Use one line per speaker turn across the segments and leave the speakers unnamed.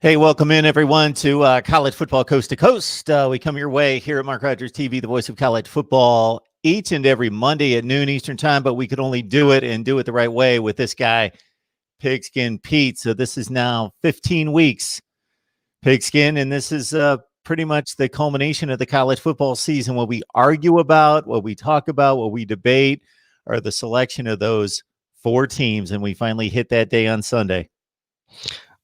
Hey, welcome in everyone to College Football Coast to Coast. We come your way here at Mark Rogers TV, the voice of college football, each and every Monday at noon Eastern time, but we could only do it and do it the right way with this guy, Pigskin Pete. So this is now 15 weeks, Pigskin, and this is pretty much the culmination of the college football season. What we argue about, what we talk about, what we debate are the selection of those four teams, and we finally hit that day on Sunday.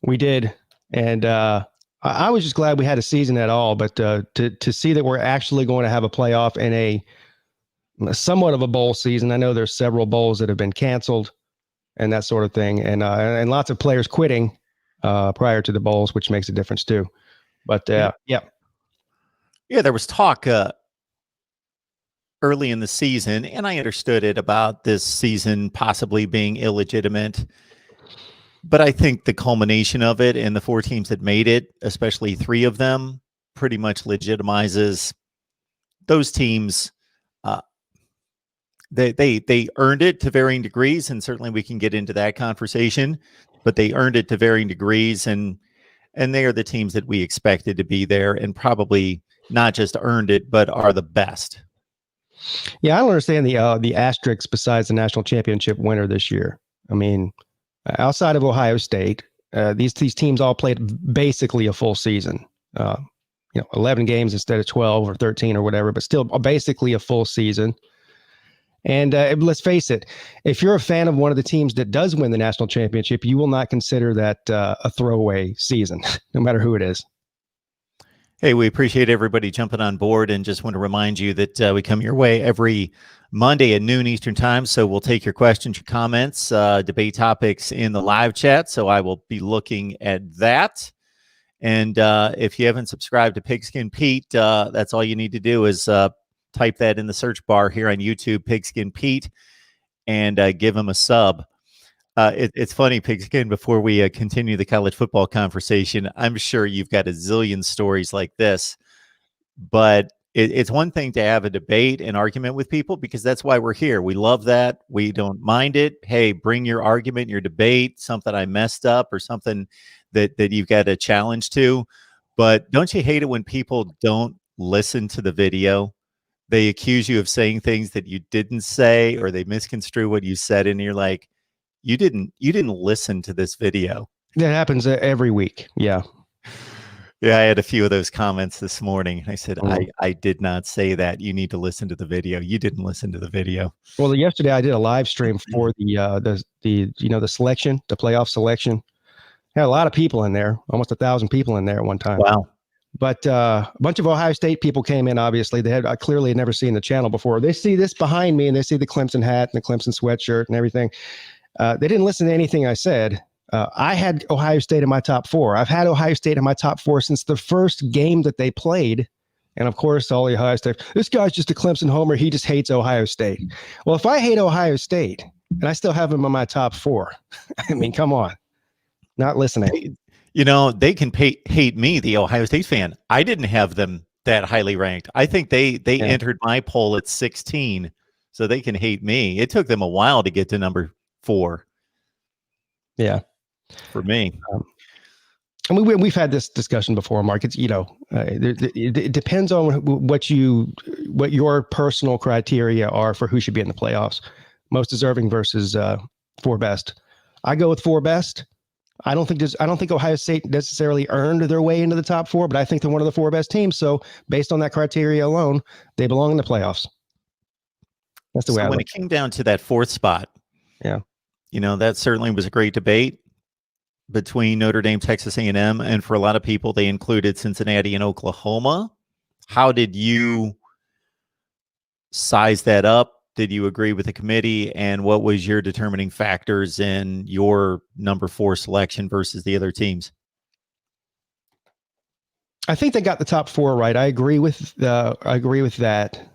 We did. And I was just glad we had a season at all, but to see that we're actually going to have a playoff in a somewhat of a bowl season. I know there's several bowls that have been canceled and that sort of thing, and lots of players quitting prior to the bowls, which makes a difference too. But yeah,
there was talk early in the season, and I understood it about this season possibly being illegitimate. But I think the culmination of it and the four teams that made it, especially three of them, pretty much legitimizes those teams. They earned it to varying degrees, and certainly we can get into that conversation. But they earned it to varying degrees, and they are the teams that we expected to be there, and probably not just earned it, but are the best.
Yeah, I don't understand the asterisks besides the national championship winner this year. I mean, outside of Ohio State, these teams all played basically a full season. 11 games instead of 12 or 13 or whatever, but still basically a full season. And let's face it, if you're a fan of one of the teams that does win the national championship, you will not consider that a throwaway season, no matter who it is.
Hey, we appreciate everybody jumping on board, and just want to remind you that we come your way every Monday at noon Eastern time. So we'll take your questions, your comments, debate topics in the live chat. So I will be looking at that. And if you haven't subscribed to Pigskin Pete, that's all you need to do is type that in the search bar here on YouTube, Pigskin Pete, and give him a sub. It's funny, Pigskin, before we continue the college football conversation, I'm sure you've got a zillion stories like this, but it's one thing to have a debate and argument with people, because that's why we're here. We love that. We don't mind it. Hey, bring your argument, your debate, something I messed up or something that you've got a challenge to. But don't you hate it when people don't listen to the video? They accuse you of saying things that you didn't say, or they misconstrue what you said, and you're like, you didn't listen to this video.
That happens every week. Yeah.
Yeah, I had a few of those comments this morning. I said, I did not say that. You need to listen to the video. You didn't listen to the video.
Well, yesterday I did a live stream for the selection, the playoff selection. Had a lot of people in there, almost 1,000 people in there at one time.
Wow.
But a bunch of Ohio State people came in, obviously. They had clearly never seen the channel before. They see this behind me, and they see the Clemson hat and the Clemson sweatshirt and everything. They didn't listen to anything I said. I had Ohio State in my top four. I've had Ohio State in my top four since the first game that they played. And of course, all the Ohio State, this guy's just a Clemson homer. He just hates Ohio State. Well, if I hate Ohio State and I still have him in my top four, I mean, come on, not listening.
You know, they can hate me, the Ohio State fan. I didn't have them that highly ranked. I think they entered my poll at 16, so they can hate me. It took them a while to get to number 4.
Yeah.
For me.
And we've had this discussion before, Mark. It's, it depends on what your personal criteria are for who should be in the playoffs. Most deserving versus 4 best. I go with 4 best. I don't think Ohio State necessarily earned their way into the top 4, but I think they're one of the 4 best teams. So based on that criteria alone, they belong in the playoffs. That's the way I look.
When it came down to that 4th spot,
yeah,
that certainly was a great debate between Notre Dame, Texas A&M, and for a lot of people, they included Cincinnati and Oklahoma. How did you size that up? Did you agree with the committee? And what was your determining factors in your number 4 selection versus the other teams?
I think they got the top 4 right. I agree with that.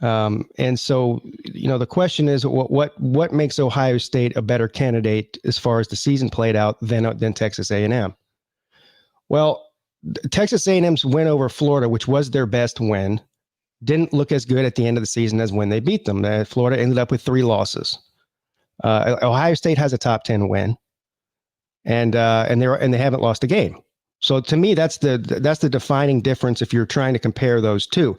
And so, the question is, what makes Ohio State a better candidate as far as the season played out than Texas A&M? Well, Texas A&M's win over Florida, which was their best win, didn't look as good at the end of the season as when they beat them. Florida ended up with 3 losses. Ohio State has a top 10 win, and they haven't lost a game. So to me, that's the defining difference if you're trying to compare those two.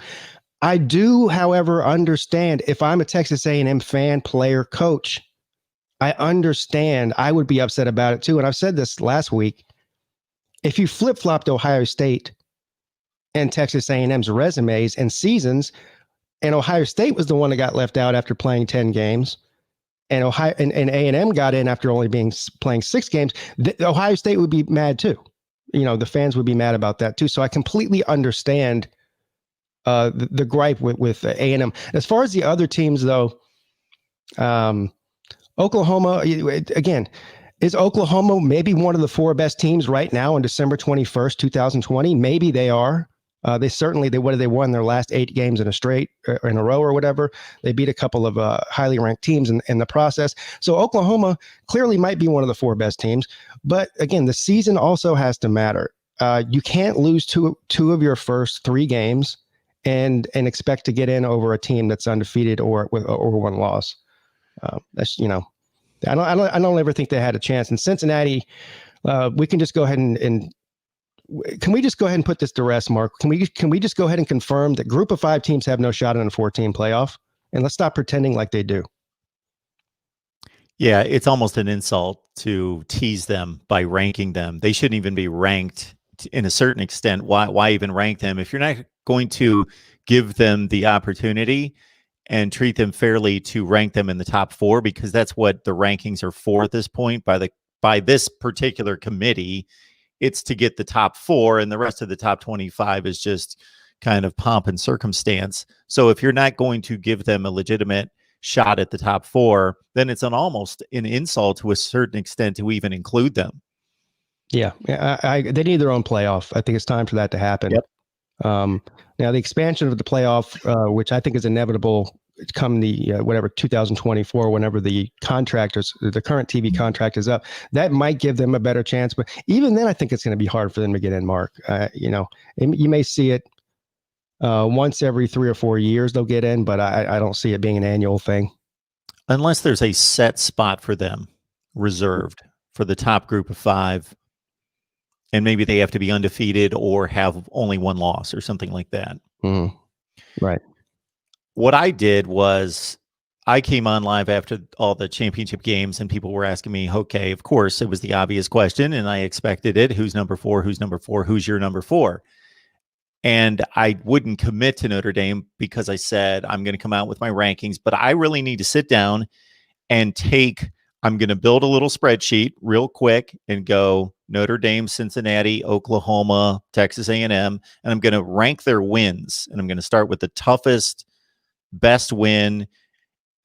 I do, however, understand if I'm a Texas A&M fan, player, coach, I understand. I would be upset about it too. And I've said this last week. If you flip-flopped Ohio State and Texas A&M's resumes and seasons, and Ohio State was the one that got left out after playing 10 games, and A&M got in after only playing 6 games, Ohio State would be mad too. The fans would be mad about that too. So I completely understand the gripe with A&M. As far as the other teams, though, Oklahoma, again, is Oklahoma maybe one of the 4 best teams right now on December 21st, 2020? Maybe they are. They won their last 8 games in a row or whatever. They beat a couple of highly ranked teams in the process. So Oklahoma clearly might be one of the 4 best teams. But again, the season also has to matter. You can't lose two of your first 3 games and expect to get in over a team that's undefeated or over 1 loss. That's I don't ever think they had a chance. In Cincinnati, we can just go ahead and can we just go ahead and put this to rest, Mark? Can we just go ahead and confirm that Group of 5 teams have no shot in a 4-team playoff, and let's stop pretending like they do.
Yeah, it's almost an insult to tease them by ranking them. They shouldn't even be ranked in a certain extent. Why even rank them if you're not going to give them the opportunity and treat them fairly to rank them in the top 4, because that's what the rankings are for at this point by this particular committee. It's to get the top 4, and the rest of the top 25 is just kind of pomp and circumstance. So if you're not going to give them a legitimate shot at the top 4, then it's almost an insult to a certain extent to even include them.
Yeah, they need their own playoff. I think it's time for that to happen.
Yep.
Now, the expansion of the playoff, which I think is inevitable come the 2024, whenever the current TV contract is up, that might give them a better chance. But even then, I think it's going to be hard for them to get in, Mark. You may see it once every 3 or 4 years they'll get in, but I don't see it being an annual thing.
Unless there's a set spot for them reserved for the top group of 5. And maybe they have to be undefeated or have only 1 loss or something like that.
Mm-hmm. Right.
What I did was I came on live after all the championship games, and people were asking me, okay, of course, it was the obvious question, and I expected it. Who's number 4? Who's number 4? Who's your number 4? And I wouldn't commit to Notre Dame because I said, I'm going to come out with my rankings, but I really need to sit down and I'm going to build a little spreadsheet real quick and go Notre Dame, Cincinnati, Oklahoma, Texas A&M, and I'm going to rank their wins. And I'm going to start with the toughest, best win,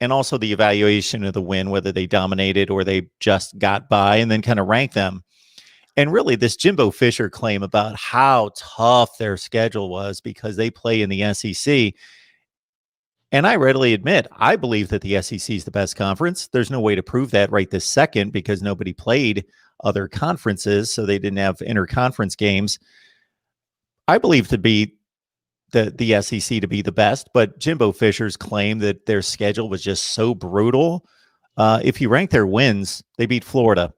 and also the evaluation of the win, whether they dominated or they just got by, and then kind of rank them. And really, this Jimbo Fisher claim about how tough their schedule was because they play in the SEC. And I readily admit, I believe that the SEC is the best conference. There's no way to prove that right this second because nobody played other conferences, so they didn't have interconference games. I believe the SEC to be the best, but Jimbo Fisher's claim that their schedule was just so brutal. If you rank their wins, they beat Florida,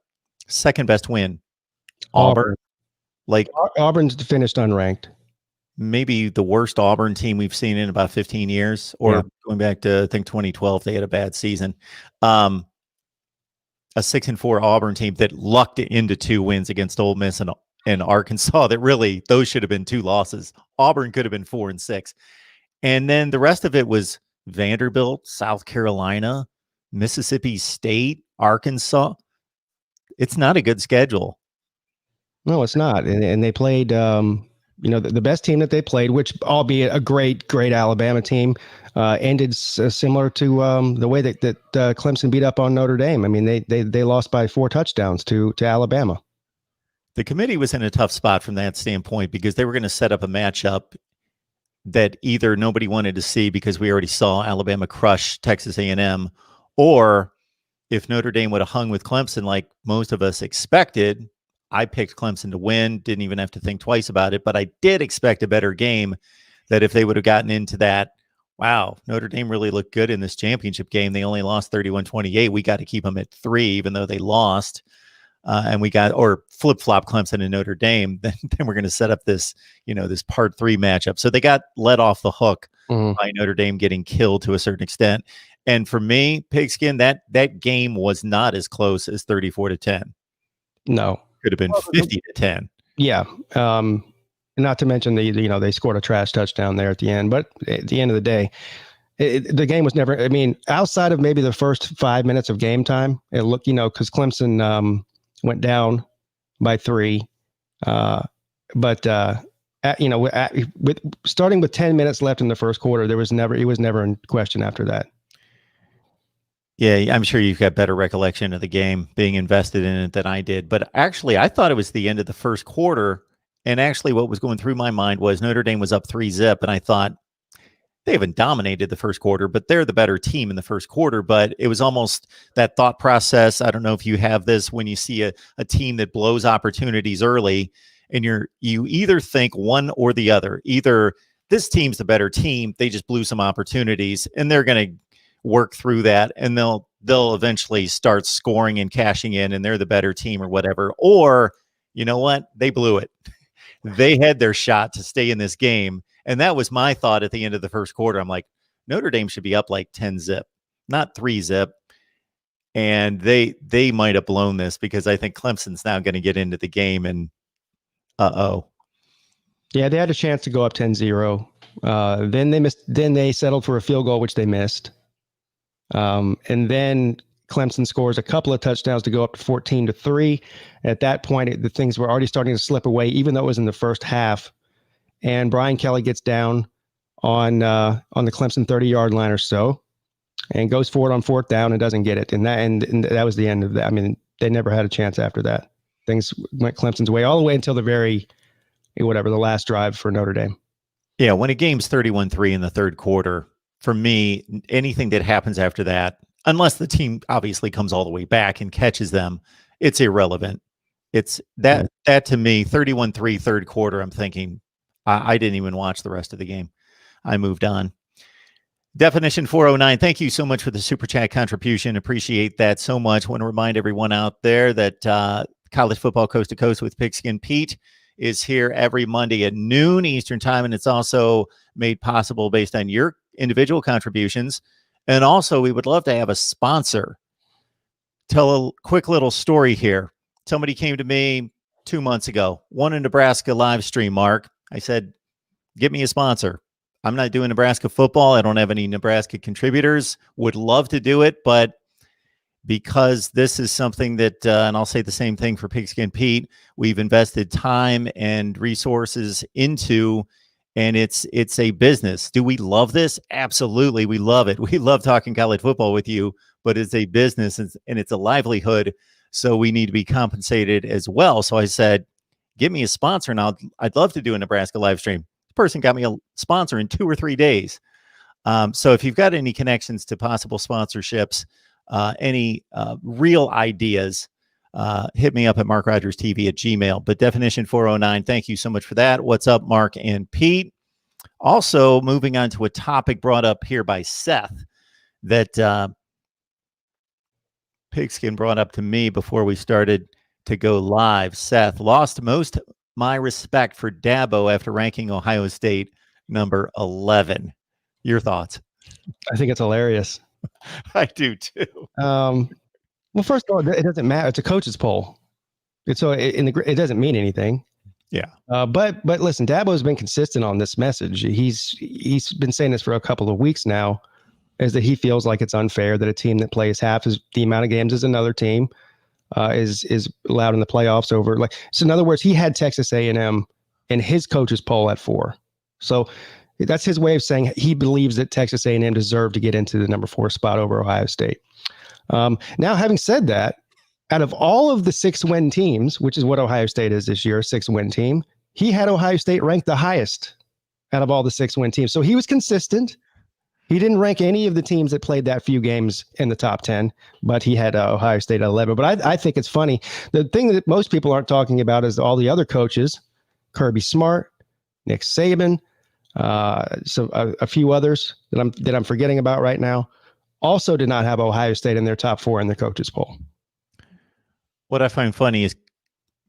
second best win. Auburn.
Auburn's finished unranked.
Maybe the worst Auburn team we've seen in about 15 years, or going back to, I think, 2012, they had a bad season. A 6-4 Auburn team that lucked into 2 wins against Ole Miss and Arkansas. That really, those should have been 2 losses. Auburn could have been 4-6. And then the rest of it was Vanderbilt, South Carolina, Mississippi State, Arkansas. It's not a good schedule.
No, it's not. And they played, the best team that they played, which albeit a great Alabama team, ended similar to the way that Clemson beat up on Notre Dame. I mean, they lost by 4 touchdowns to Alabama.
The committee was in a tough spot from that standpoint because they were going to set up a matchup that either nobody wanted to see because we already saw Alabama crush Texas A&M, or if Notre Dame would have hung with Clemson like most of us expected. I picked Clemson to win, didn't even have to think twice about it, but I did expect a better game, that if they would have gotten into that, wow, Notre Dame really looked good in this championship game. They only lost 31-28. We got to keep them at 3, even though they lost. and we got, or flip flop Clemson and Notre Dame, then we're going to set up this, this part 3 matchup. So they got let off the hook by Notre Dame getting killed to a certain extent. And for me, Pigskin, that game was not as close as 34-10.
No,
could have been 50-10.
Yeah. Not to mention they scored a trash touchdown there at the end, but at the end of the day, the game was never, outside of maybe the first 5 minutes of game time, it looked, because Clemson went down by 3. But with starting with 10 minutes left in the first quarter, it was never in question after that.
Yeah, I'm sure you've got better recollection of the game, being invested in it, than I did. But actually, I thought it was the end of the first quarter. And actually, what was going through my mind was Notre Dame was up 3-0. And I thought, they haven't dominated the first quarter, but they're the better team in the first quarter. But it was almost that thought process. I don't know if you have this when you see a team that blows opportunities early, and you either think one or the other. Either this team's the better team, they just blew some opportunities, and they're going to work through that, and they'll eventually start scoring and cashing in, and they're the better team or whatever. Or, you know what? They blew it. They had their shot to stay in this game. And that was my thought at the end of the first quarter. I'm like, Notre Dame should be up like 10-0, not 3-0. And they might have blown this, because I think Clemson's now going to get into the game, and
Yeah, they had a chance to go up 10-0. Then they missed. Then they settled for a field goal, which they missed. And then Clemson scores a couple of touchdowns to go up to 14-3. At that point, the things were already starting to slip away, even though it was in the first half. And Brian Kelly gets down on the Clemson 30-yard line or so, and goes for it on 4th down and doesn't get it. And that was the end of that. They never had a chance after that. Things went Clemson's way all the way until the last drive for Notre Dame.
Yeah, when a game's 31-3 in the third quarter, for me, anything that happens after that, unless the team obviously comes all the way back and catches them, it's irrelevant. It's that to me, 31-3 third quarter, I'm thinking, I didn't even watch the rest of the game. I moved on. Definition 409, thank you so much for the super chat contribution. Appreciate that so much. Want to remind everyone out there that College Football Coast to Coast with Pigskin Pete is here every Monday at noon Eastern time, and it's also made possible based on your individual contributions. And also, we would love to have a sponsor. Tell a quick little story here. Somebody came to me 2 months ago, won a Nebraska live stream, Mark. I said, get me a sponsor. I'm not doing Nebraska football. I don't have any Nebraska contributors. Would love to do it, but because this is something that, and I'll say the same thing for Pigskin Pete, we've invested time and resources into, and it's a business. Do we love this? Absolutely. We love it. We love talking college football with you, but it's a business, and it's a livelihood. So we need to be compensated as well. So I said, give me a sponsor, and I'd love to do a Nebraska live stream. The person got me a sponsor in 2 or 3 days. So if you've got any connections to possible sponsorships, any real ideas, hit me up at MarkRogersTV@gmail. But Definition 409, thank you so much for that. What's up, Mark and Pete? Also, moving on to a topic brought up here by Seth that Pigskin brought up to me before we started to go live. Seth, lost most my respect for Dabo after ranking Ohio State number 11. Your thoughts?
I think it's hilarious.
I do too.
Well, first of all, it doesn't matter. It's a coach's poll. It doesn't mean anything.
Yeah.
But listen, Dabo's been consistent on this message. He's been saying this for a couple of weeks now, is that he feels like it's unfair that a team that plays half as the amount of games as another team is allowed in the playoffs over. So in other words, he had Texas A&M in his coach's poll at 4. So that's his way of saying he believes that Texas A&M deserved to get into the number 4 spot over Ohio State. Now, having said that, out of all of the 6-win teams, which is what Ohio State is this year, a 6-win team, he had Ohio State ranked the highest out of all the 6-win teams. So he was consistent. He didn't rank any of the teams that played that few games in the top 10, but he had Ohio State at 11. But I think it's funny. The thing that most people aren't talking about is all the other coaches, Kirby Smart, Nick Saban, so a few others that I'm forgetting about right now, also did not have Ohio State in their top 4 in the coaches poll.
What I find funny is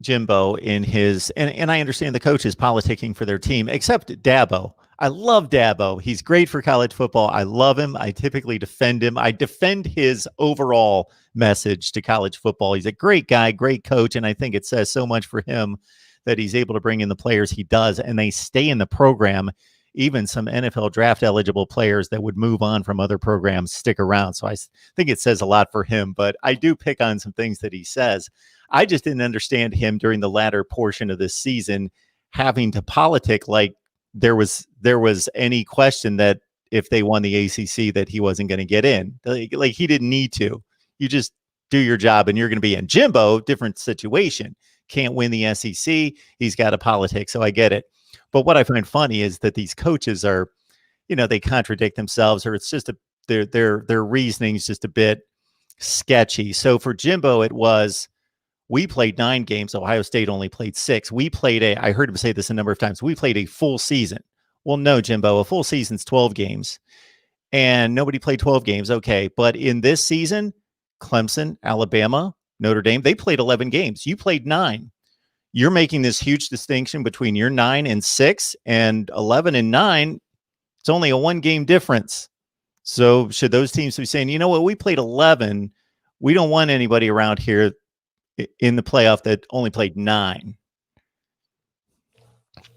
Jimbo in his, and I understand the coaches politicking for their team, except Dabo. I love Dabo. He's great for college football. I love him. I typically defend him. I defend his overall message to college football. He's a great guy, great coach, and I think it says so much for him that he's able to bring in the players he does, and they stay in the program. Even some NFL draft eligible players that would move on from other programs stick around. So I think it says a lot for him, but I do pick on some things that he says. I just didn't understand him during the latter portion of this season having to politic like there was any question that if they won the ACC that he wasn't going to get in. Like he didn't need to. You just do your job and you're going to be in. Jimbo, different situation. Can't win the SEC. He's got a politic, so I get it. But what I find funny is that these coaches are, they contradict themselves, or it's just their reasoning's just a bit sketchy. So for Jimbo, it was, we played 9 games. Ohio State only played 6. I heard him say this a number of times. We played a full season. Well, no, Jimbo, a full season's 12 games and nobody played 12 games. Okay. But in this season, Clemson, Alabama, Notre Dame, they played 11 games. You played 9. You're making this huge distinction between your 9 and 6 and 11 and 9. It's only a 1-game difference. So should those teams be saying, you know what, we played 11. We don't want anybody around here in the playoff that only played 9.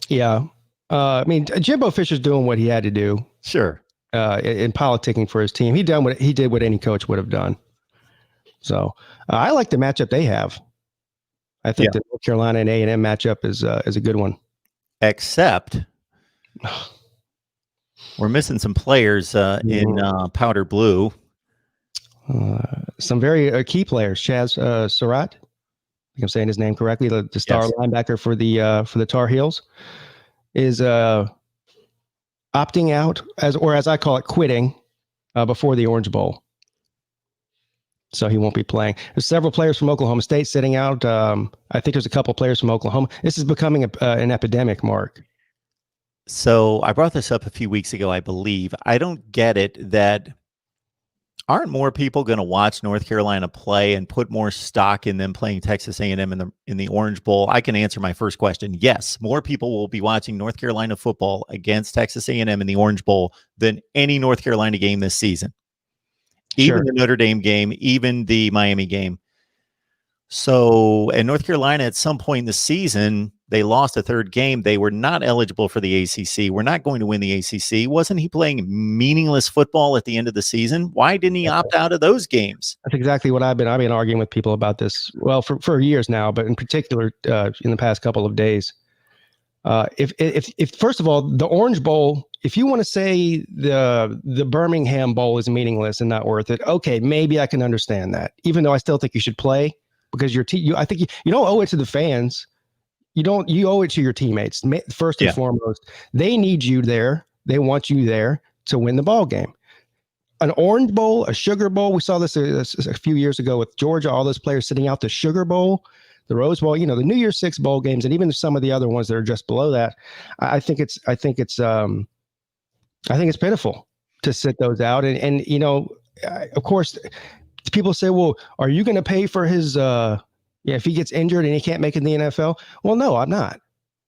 Yeah. I mean, Jimbo Fisher's doing what he had to do.
Sure.
In politicking for his team. He did what any coach would have done. So I like the matchup they have. I think the North Carolina and A&M matchup is a good one.
Except we're missing some players in powder blue.
Some very key players. Chaz Surratt, I think I'm saying his name correctly. The star linebacker for the Tar Heels is opting out, as I call it, quitting before the Orange Bowl. So he won't be playing. There's several players from Oklahoma State sitting out. I think there's a couple players from Oklahoma. This is becoming an epidemic, Mark.
So I brought this up a few weeks ago, I believe. I don't get it that aren't more people going to watch North Carolina play and put more stock in them playing Texas A&M in the Orange Bowl? I can answer my first question. Yes, more people will be watching North Carolina football against Texas A&M in the Orange Bowl than any North Carolina game this season. Even the Notre Dame game, even the Miami game. So, and North Carolina at some point in the season, they lost a third game. They were not eligible for the ACC. We're not going to win the ACC. Wasn't he playing meaningless football at the end of the season? Why didn't he opt out of those games?
That's exactly what I've been arguing with people about this. Well, for years now, but in particular in the past couple of days. If first of all, the Orange Bowl, if you want to say the Birmingham Bowl is meaningless and not worth it, okay, maybe I can understand that. Even though I still think you should play because I think you don't owe it to the fans. You owe it to your teammates first and foremost. They need you there. They want you there to win the ball game. An Orange Bowl, a Sugar Bowl. We saw this a few years ago with Georgia. All those players sitting out the Sugar Bowl, the Rose Bowl, the New Year's Six bowl games, and even some of the other ones that are just below that. I think it's pitiful to sit those out. And of course, people say, well, are you going to pay for his, if he gets injured and he can't make it in the NFL? Well, no, I'm not.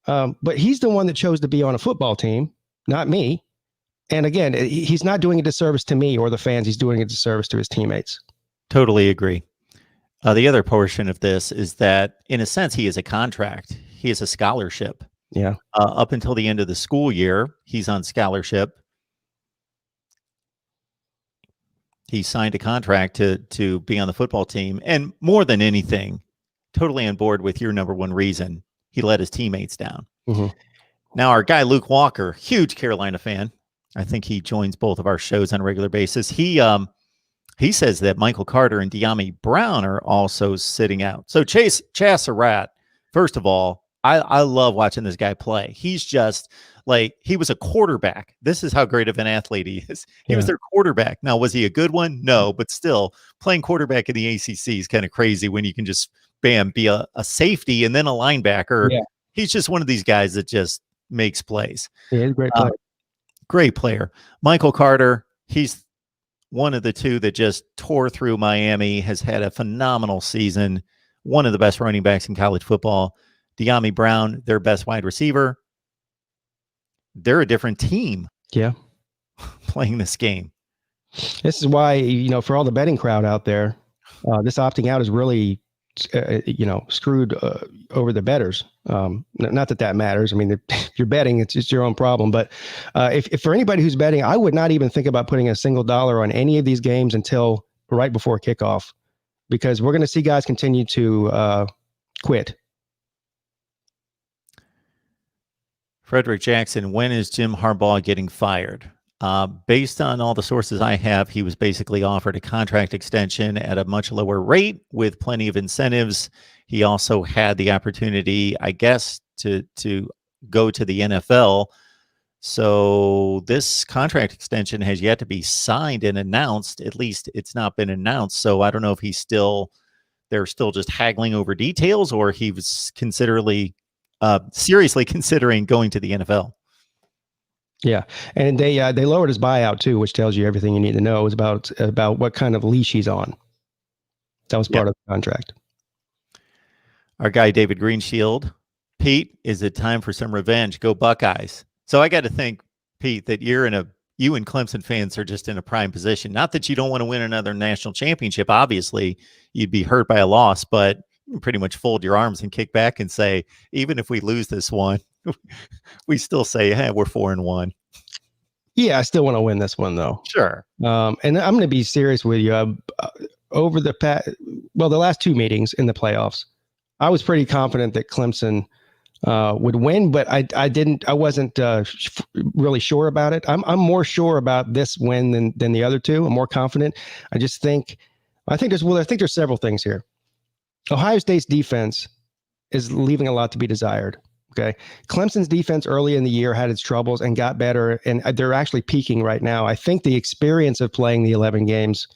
But he's the one that chose to be on a football team, not me. And again, he's not doing a disservice to me or the fans. He's doing a disservice to his teammates.
Totally agree. The other portion of this is that, in a sense, he is a contract. He is a scholarship.
Yeah.
Up until the end of the school year, he's on scholarship. He signed a contract to be on the football team. And more than anything, totally on board with your number one reason, he let his teammates down.
Mm-hmm.
Now, our guy, Luke Walker, huge Carolina fan. I think he joins both of our shows on a regular basis. He says that Michael Carter and De'Ami Brown are also sitting out. So Chaz Surratt, first of all, I love watching this guy play. He's just like, he was a quarterback. This is how great of an athlete he is. He was their quarterback. Now, was he a good one? No, but still, playing quarterback in the ACC is kind of crazy when you can just, be a safety and then a linebacker. Yeah. He's just one of these guys that just makes plays.
Yeah, he's a great player.
Great player. Michael Carter, he's one of the two that just tore through Miami, has had a phenomenal season. one of the best running backs in college football, De'Ami Brown, their best wide receiver. They're a different team.
Yeah.
Playing this game.
This is why, for all the betting crowd out there, this opting out is really, screwed over the bettors. Not that matters. I mean, if you're betting, it's your own problem. But if for anybody who's betting, I would not even think about putting a single dollar on any of these games until right before kickoff, because we're going to see guys continue to quit.
Frederick Jackson, when is Jim Harbaugh getting fired? Based on all the sources I have, he was basically offered a contract extension at a much lower rate with plenty of incentives. He also had the opportunity, I guess, to go to the NFL. So this contract extension has yet to be signed and announced. At least it's not been announced. So I don't know if they're still just haggling over details, or he was seriously considering going to the NFL.
Yeah, and they lowered his buyout too, which tells you everything you need to know is about what kind of leash he's on. That was part of the contract.
Our guy David Greenshield, Pete, is it time for some revenge? Go Buckeyes! So I got to think, Pete, that you and Clemson fans are just in a prime position. Not that you don't want to win another national championship. Obviously, you'd be hurt by a loss, but you can pretty much fold your arms and kick back and say, even if we lose this one, we still say, hey, we're 4-1.
Yeah, I still want to win this one, though.
Sure.
And I'm going to be serious with you. Over the last two meetings in the playoffs, I was pretty confident that Clemson would win, but I wasn't really sure about it. I'm more sure about this win than the other two. I'm more confident. I think there's several things here. Ohio State's defense is leaving a lot to be desired. Okay. Clemson's defense early in the year had its troubles and got better, and they're actually peaking right now. I think the experience of playing the 11 games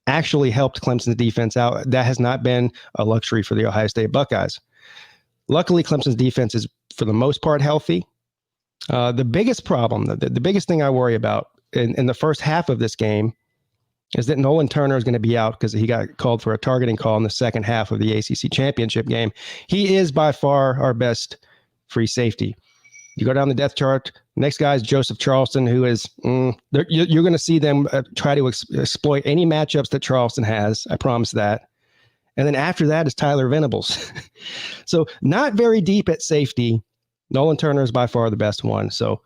actually helped Clemson's defense out. That has not been a luxury for the Ohio State Buckeyes. Luckily, Clemson's defense is, for the most part, healthy. The biggest problem, the biggest thing I worry about in the first half of this game is that Nolan Turner is going to be out because he got called for a targeting call in the second half of the ACC championship game. He is by far our best free safety. You go down the depth chart. Next guy is Joseph Charleston, who is you're going to see them try to exploit any matchups that Charleston has. I promise that. And then after that is Tyler Venables. So not very deep at safety. Nolan Turner is by far the best one. So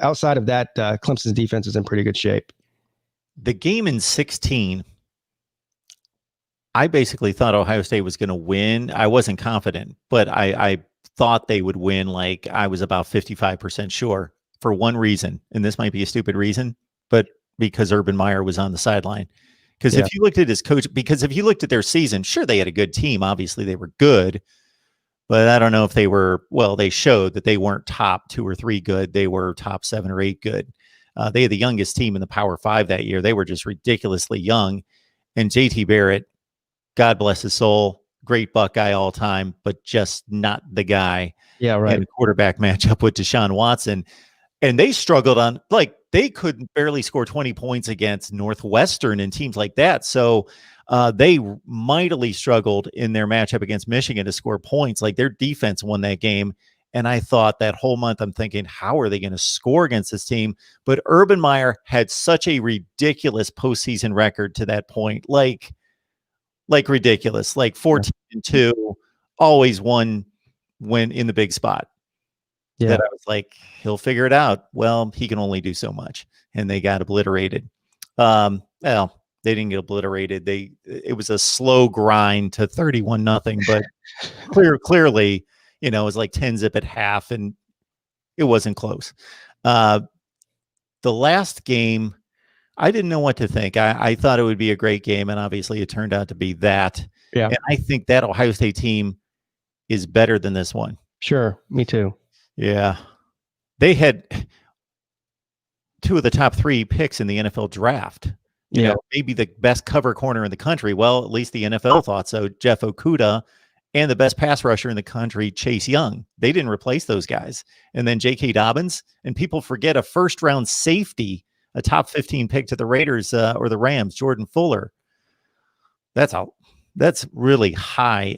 outside of that, Clemson's defense is in pretty good shape.
The game in 16, I basically thought Ohio State was going to win. I wasn't confident, but I thought they would win. Like, I was about 55% sure, for one reason, and this might be a stupid reason, but because Urban Meyer was on the sideline. Because if you looked at his coach, because if you looked at their season, sure, they had a good team. Obviously, they were good, but I don't know if they were, well, they showed that they weren't top 2 or 3 good. They were top 7 or 8 good. They had the youngest team in the Power 5 that year. They were just ridiculously young. And JT Barrett, God bless his soul, great Buckeye all time, but just not the guy.
Yeah, right.
In a quarterback matchup with Deshaun Watson. And they struggled on, like, they could barely score 20 points against Northwestern and teams like that. So they mightily struggled in their matchup against Michigan to score points. Like, their defense won that game. And I thought that whole month, I'm thinking, how are they going to score against this team? But Urban Meyer had such a ridiculous postseason record to that point. Like ridiculous, like 14-2, always won when in the big spot. Yeah. That I was like, he'll figure it out. Well, he can only do so much. And they got obliterated. Well, they didn't get obliterated. It was a slow grind to 31-0, but clearly, it was like 10-0 at half, and it wasn't close. The last game, I didn't know what to think. I thought it would be a great game, and obviously it turned out to be that.
Yeah.
And I think that Ohio State team is better than this one.
Sure, me too.
Yeah. They had 2 of the top 3 picks in the NFL draft. You know, maybe the best cover corner in the country. Well, at least the NFL thought so. Jeff Okudah. And the best pass rusher in the country, Chase Young. They didn't replace those guys. And then J.K. Dobbins. And people forget a first-round safety, a top 15 pick to the Raiders or the Rams, Jordan Fuller. That's That's really high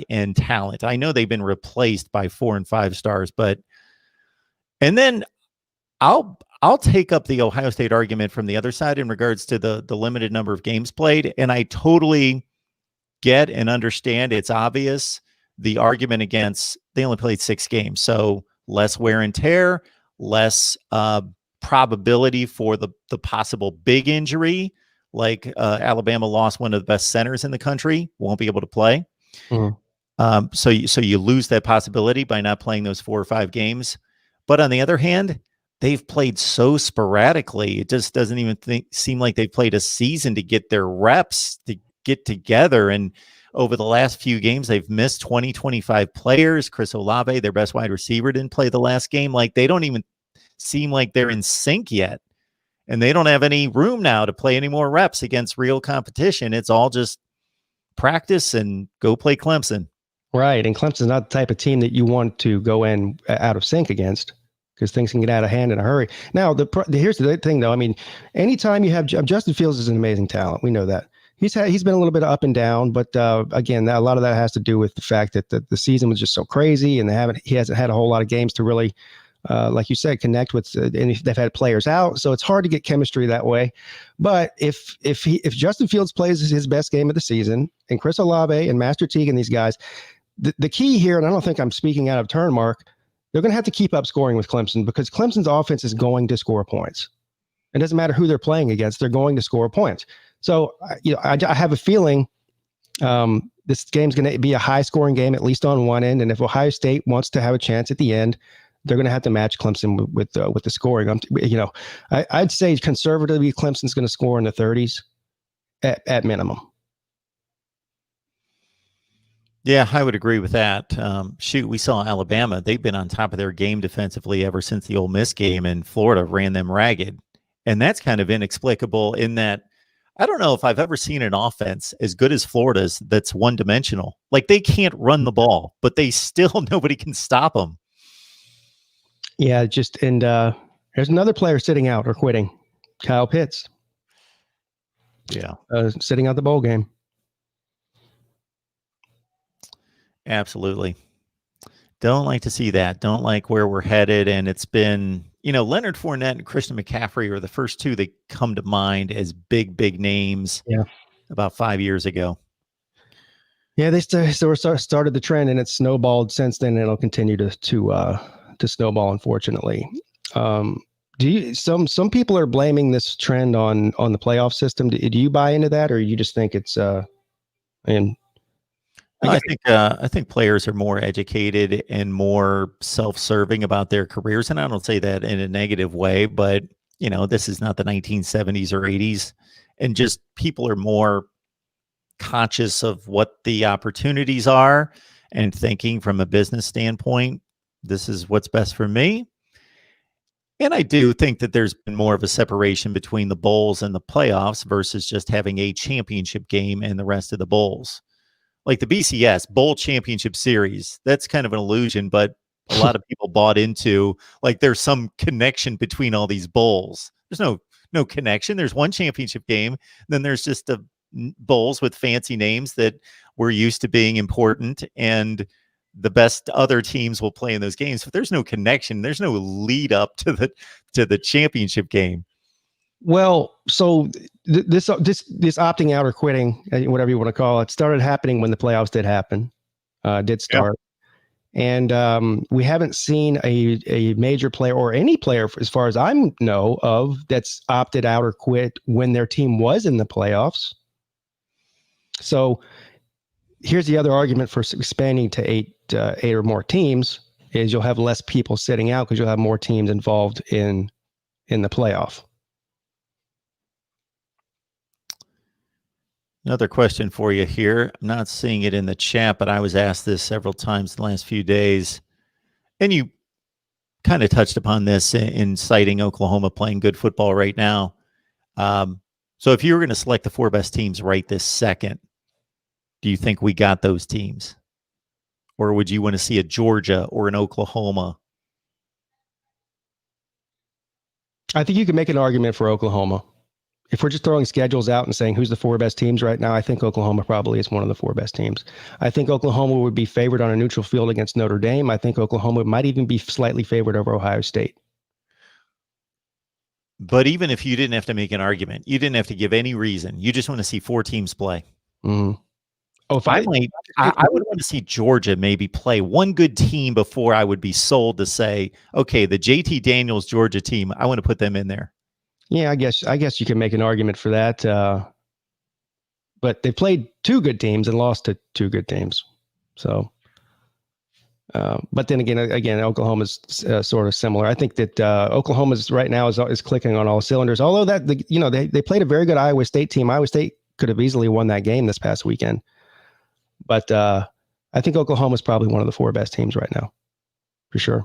end talent. I know they've been replaced by 4 and 5 stars, but and then I'll take up the Ohio State argument from the other side in regards to the limited number of games played, and I totally get and understand. It's obvious the argument against they only played 6 games, so less wear and tear, less probability for the possible big injury, like Alabama lost one of the best centers in the country, won't be able to play. So you lose that possibility by not playing those 4 or 5 games. But on the other hand, they've played so sporadically. It just doesn't even seem like they've played a season to get their reps, to get together. And over the last few games, they've missed 20, 25 players. Chris Olave, their best wide receiver, didn't play the last game. Like, they don't even seem like they're in sync yet. And they don't have any room now to play any more reps against real competition. It's all just practice and go play Clemson.
Right. And Clemson's not the type of team that you want to go in out of sync against, because things can get out of hand in a hurry. Now, here's the thing, though. I mean, anytime you have Justin Fields is an amazing talent. We know that. He's been a little bit up and down, but again, a lot of that has to do with the fact that the season was just so crazy, and he hasn't had a whole lot of games to really, like you said, connect with. And they've had players out, so it's hard to get chemistry that way. But if Justin Fields plays his best game of the season, and Chris Olave and Master Teague and these guys, the key here, and I don't think I'm speaking out of turn, Mark, they're going to have to keep up scoring with Clemson, because Clemson's offense is going to score points. It doesn't matter who they're playing against; they're going to score points. So, I have a feeling this game's going to be a high-scoring game, at least on one end. And if Ohio State wants to have a chance at the end, they're going to have to match Clemson with the scoring. I'd say conservatively, Clemson's going to score in the 30s at minimum.
Yeah, I would agree with that. We saw Alabama. They've been on top of their game defensively ever since the Ole Miss game, and Florida ran them ragged. And that's kind of inexplicable in that I don't know if I've ever seen an offense as good as Florida's that's one-dimensional. Like, they can't run the ball, but nobody can stop them.
Yeah, there's another player sitting out or quitting, Kyle Pitts.
Yeah.
Sitting out the bowl game.
Absolutely. Don't like to see that. Don't like where we're headed. And it's been, Leonard Fournette and Christian McCaffrey are the first two that come to mind as big names.
Yeah. About
5 years ago.
Yeah, they started the trend, and it's snowballed since then, and it'll continue to snowball, unfortunately. Some people are blaming this trend on the playoff system. Do you buy into that, or you just think it's
I think players are more educated and more self-serving about their careers, and I don't say that in a negative way, but this is not the 1970s or 80s, and just people are more conscious of what the opportunities are and thinking from a business standpoint, this is what's best for me. And I do think that there's been more of a separation between the bowls and the playoffs versus just having a championship game and the rest of the bowls. Like the BCS Bowl Championship Series, that's kind of an illusion, but a lot of people bought into like there's some connection between all these bowls. There's no connection. There's one championship game, then there's just the bowls with fancy names that we're used to being important, and the best other teams will play in those games. But there's no connection. There's no lead up to the championship game.
Well, so this opting out or quitting, whatever you want to call it, started happening when the playoffs did start. Yeah. And we haven't seen a major player or any player, as far as I know of, that's opted out or quit when their team was in the playoffs. So here's the other argument for expanding to eight or more teams is you'll have less people sitting out because you'll have more teams involved in the playoff.
Another question for you here. I'm not seeing it in the chat, but I was asked this several times in the last few days. And you kind of touched upon this in citing Oklahoma playing good football right now. So if you were going to select the 4 best teams right this second, do you think we got those teams? Or would you want to see a Georgia or an Oklahoma?
I think you can make an argument for Oklahoma. if we're just throwing schedules out and saying who's the 4 best teams right now, I think Oklahoma probably is one of the 4 best teams. I think Oklahoma would be favored on a neutral field against Notre Dame. I think Oklahoma might even be slightly favored over Ohio State.
But even if you didn't have to make an argument, you didn't have to give any reason. You just want to see 4 teams play.
Mm-hmm. Oh, if
I would want to see Georgia maybe play one good team before I would be sold to say, okay, the JT Daniels Georgia team, I want to put them in there.
Yeah, I guess you can make an argument for that. But they played 2 good teams and lost to 2 good teams. So, but then again, Oklahoma's sort of similar. I think that Oklahoma's right now is clicking on all cylinders. Although they played a very good Iowa State team. Iowa State could have easily won that game this past weekend. But I think Oklahoma's probably one of the 4 best teams right now, for sure.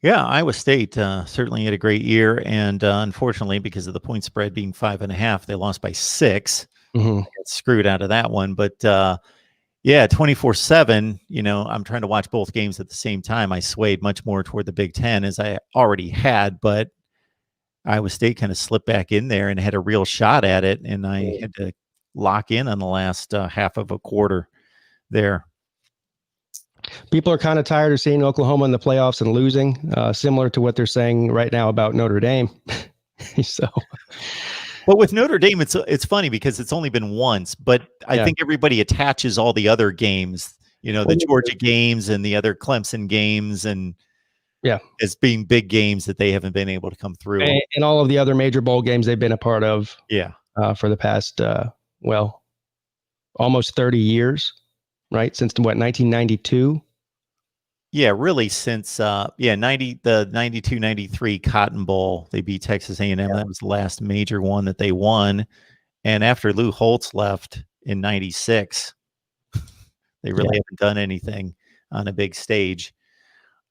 Yeah, Iowa State certainly had a great year, and unfortunately, because of the point spread being 5.5, they lost by 6.
Mm-hmm.
Got screwed out of that one, but yeah, 24/7. I'm trying to watch both games at the same time. I swayed much more toward the Big Ten as I already had, but Iowa State kind of slipped back in there and had a real shot at it, and I had to lock in on the last half of a quarter there.
People are kind of tired of seeing Oklahoma in the playoffs and losing, similar to what they're saying right now about Notre Dame. So,
but with Notre Dame, it's funny because it's only been once, but I think everybody attaches all the other games, the Georgia games and the other Clemson games, and as being big games that they haven't been able to come through,
and all of the other major bowl games they've been a part of. For the past almost 30 years. Right, since what, 1992?
Yeah, really since the 92-93 Cotton Bowl. They beat Texas A&M. That was the last major one that they won. And after Lou Holtz left in 96, they really haven't done anything on a big stage.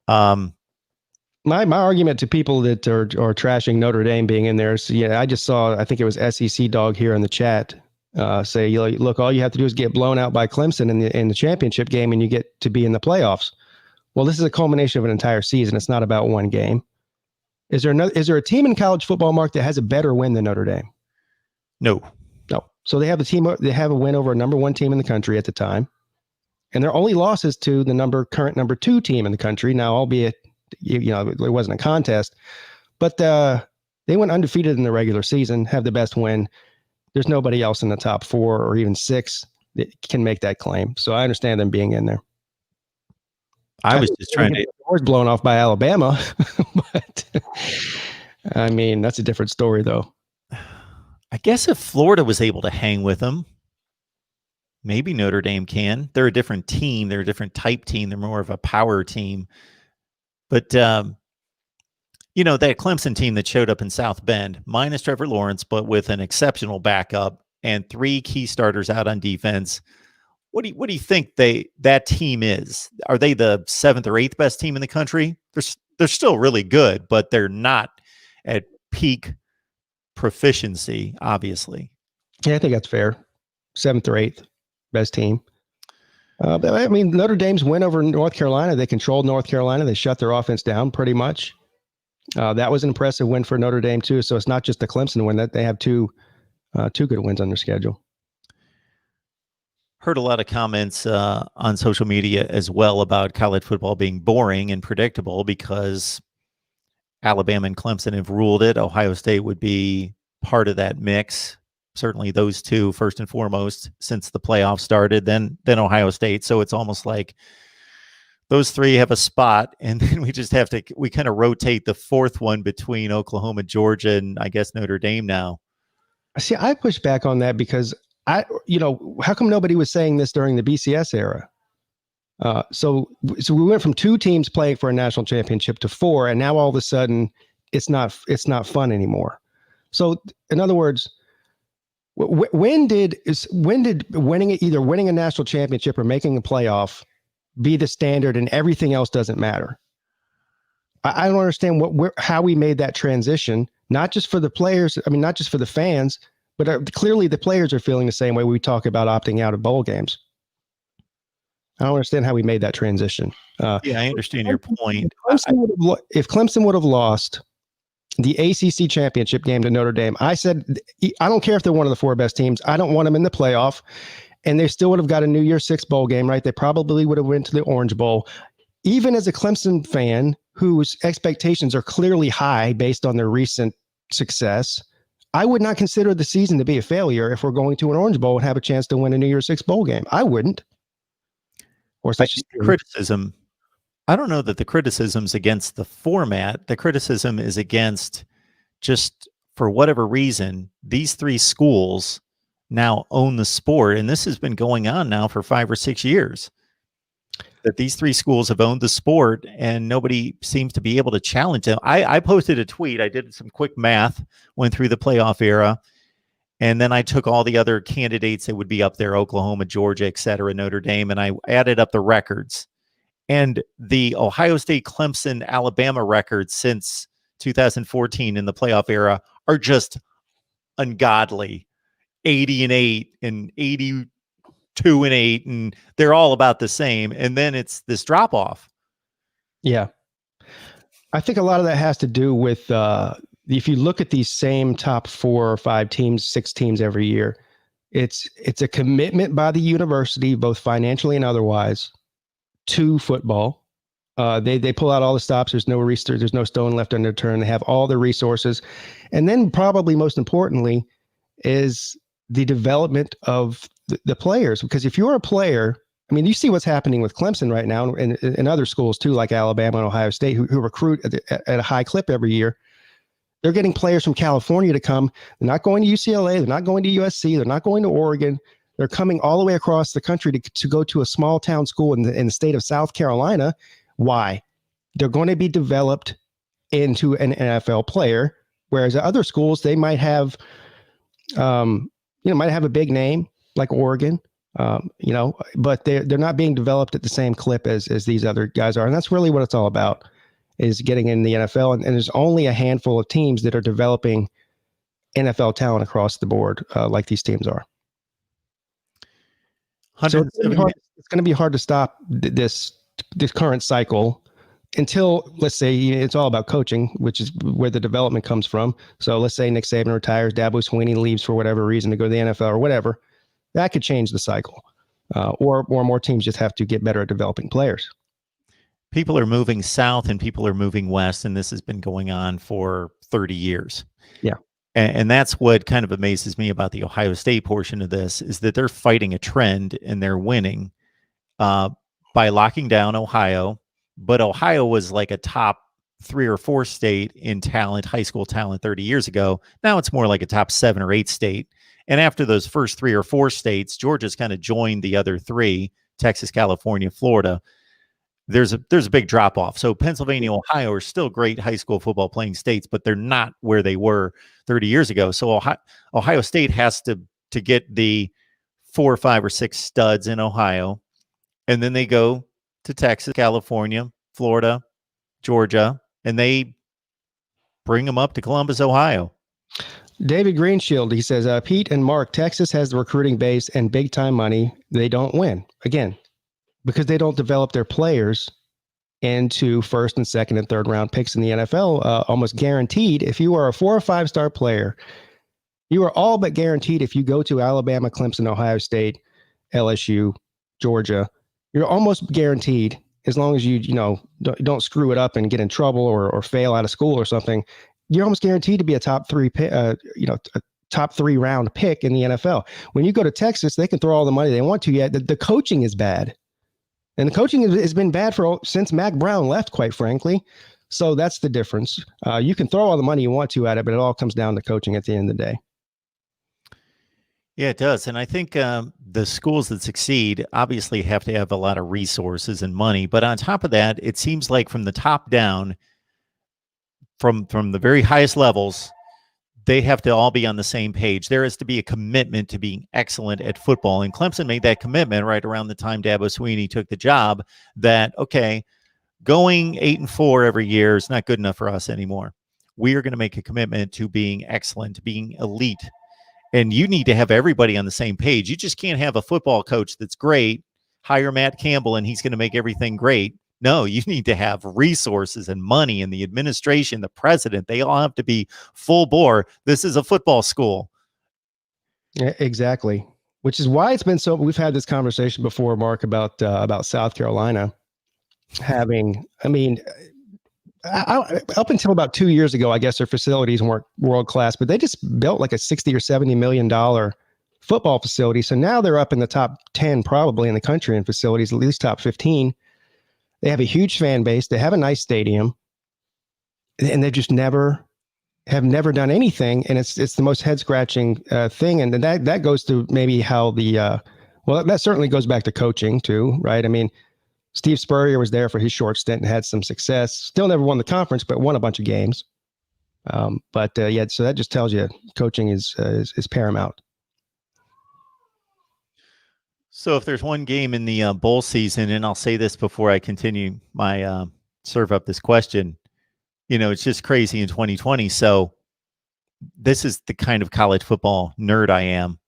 My argument to people that are trashing Notre Dame being in there is, I just saw, I think it was SEC Dog here in the chat, say, look, all you have to do is get blown out by Clemson in the championship game and you get to be in the playoffs. Well, this is a culmination of an entire season. It's not about one game. Is there a team in college football, Mark, that has a better win than Notre Dame?
No.
So they have a win over a number 1 team in the country at the time. And their only losses to the current number 2 team in the country. Now, albeit, it wasn't a contest, but they went undefeated in the regular season, have the best win. There's nobody else in the top 4 or even 6 that can make that claim. So I understand them being in there.
I was just trying to.
Was blown off by Alabama, but I mean, that's a different story, though.
I guess if Florida was able to hang with them, maybe Notre Dame can. They're a different team. They're a different type team. They're more of a power team. But that Clemson team that showed up in South Bend, minus Trevor Lawrence, but with an exceptional backup and 3 key starters out on defense. What do you think that team is? Are they the 7th or 8th best team in the country? They're still really good, but they're not at peak proficiency, obviously.
Yeah, I think that's fair. 7th or 8th best team. But I mean, Notre Dame's win over North Carolina, they controlled North Carolina. They shut their offense down pretty much. That was an impressive win for Notre Dame too. So it's not just the Clemson win, that they have two good wins on their schedule.
Heard a lot of comments on social media as well about college football being boring and predictable because Alabama and Clemson have ruled it. Ohio State would be part of that mix. Certainly those 2 first and foremost since the playoffs started, then Ohio State. So it's almost like those 3 have a spot, and then we kind of rotate the 4th one between Oklahoma, Georgia, and I guess Notre Dame now.
See, I push back on that because how come nobody was saying this during the BCS era? So we went from 2 teams playing for a national championship to 4, and now all of a sudden it's not fun anymore. So in other words, when did winning a national championship or making a playoff be the standard and everything else doesn't matter? I don't understand how we made that transition, not just for the players. I mean, not just for the fans, but clearly the players are feeling the same way when we talk about opting out of bowl games. I don't understand how we made that transition.
Yeah, I understand your point.
If Clemson would have lost the ACC championship game to Notre Dame. I said, I don't care if they're one of the 4 best teams. I don't want them in the playoff. And they still would have got a New Year's Six bowl game, right? They probably would have went to the Orange Bowl. Even as a Clemson fan whose expectations are clearly high based on their recent success, I would not consider the season to be a failure if we're going to an Orange Bowl and have a chance to win a New Year's Six bowl game. I wouldn't. Or such
criticism. I don't know that the criticism's against the format. The criticism is against just, for whatever reason, these 3 schools now own the sport. And this has been going on now for 5 or 6 years, that these 3 schools have owned the sport and nobody seems to be able to challenge them. I posted a tweet. I did some quick math, went through the playoff era, and then I took all the other candidates that would be up there, Oklahoma, Georgia, et cetera, Notre Dame, and I added up the records. And the Ohio State, Clemson, Alabama records since 2014 in the playoff era are just ungodly. 80-8 and 82-8, and they're all about the same. And then it's this drop off.
Yeah. I think a lot of that has to do with if you look at these same top 4 or 5 teams, 6 teams every year, it's a commitment by the university, both financially and otherwise, to football. They pull out all the stops. There's no research. There's no stone left unturned. They have all the resources. And then probably most importantly is the development of the players. Because if you're a player, I mean, you see what's happening with Clemson right now and other schools too, like Alabama and Ohio State, who recruit at a high clip every year. They're getting players from California to come. They're not going to UCLA. They're not going to USC. They're not going to Oregon. They're coming all the way across the country to go to a small town school in the state of South Carolina. Why? They're going to be developed into an NFL player, whereas at other schools, they might have, might have a big name like Oregon, but they're not being developed at the same clip as these other guys are. And that's really what it's all about, is getting in the NFL. And there's only a handful of teams that are developing NFL talent across the board like these teams are. So it's going to be hard to stop this current cycle until, let's say, it's all about coaching, which is where the development comes from. So let's say Nick Saban retires, Dabo Swinney leaves for whatever reason to go to the NFL or whatever. That could change the cycle. Or more teams just have to get better at developing players.
People are moving south and people are moving west, and this has been going on for 30 years.
Yeah.
And that's what kind of amazes me about the Ohio State portion of this, is that they're fighting a trend and they're winning by locking down Ohio. But Ohio was like a top 3 or 4 state in talent, high school talent 30 years ago. Now it's more like a top 7 or 8 state. And after those first 3 or 4 states, Georgia's kind of joined the other 3, Texas, California, Florida. There's a big drop off. So Pennsylvania, Ohio are still great high school football playing states, but they're not where they were 30 years ago. So Ohio State has to get the 4 or 5 or 6 studs in Ohio, and then they go to Texas, California, Florida, Georgia, and they bring them up to Columbus, Ohio.
David Greenshield, he says, Pete and Mark, Texas has the recruiting base and big time money. They don't win. Again, because they don't develop their players into 1st and 2nd and 3rd round picks in the NFL, almost guaranteed. If you are a 4 or 5 star player, you are all but guaranteed if you go to Alabama, Clemson, Ohio State, LSU, Georgia, you're almost guaranteed, as long as you don't screw it up and get in trouble or fail out of school or something, you're almost guaranteed to be a top 3 a top 3 round pick in the NFL. When you go to Texas, they can throw all the money they want to, yet the coaching is bad. And the coaching has been bad since Mac Brown left, quite frankly. So that's the difference. You can throw all the money you want to at it, but it all comes down to coaching at the end of the day.
Yeah, it does. And I think the schools that succeed obviously have to have a lot of resources and money. But on top of that, it seems like from the top down, from the very highest levels, they have to all be on the same page. There has to be a commitment to being excellent at football. And Clemson made that commitment right around the time Dabo Swinney took the job, that, okay, going 8-4 every year is not good enough for us anymore. We are going to make a commitment to being excellent, to being elite. And you need to have everybody on the same page. You just can't have a football coach that's great, hire Matt Campbell, and he's going to make everything great. No, you need to have resources and money, and the administration, the president, they all have to be full bore. This is a football school.
Yeah, exactly. Which is why it's been so. We've had this conversation before, Mark, about South Carolina having. I mean, up until about 2 years ago, I guess their facilities weren't world class, but they just built like a $60 or $70 million football facility. So now they're up in the top 10 probably in the country in facilities, at least top 15. They have a huge fan base. They have a nice stadium, and they just have never done anything. And it's the most head scratching thing. And that goes to maybe how well, that certainly goes back to coaching too, right? I mean, Steve Spurrier was there for his short stint and had some success. Still never won the conference, but won a bunch of games. Yeah, so that just tells you coaching is paramount.
So if there's one game in the bowl season, and I'll say this before I continue my serve up this question, it's just crazy in 2020. So this is the kind of college football nerd I am.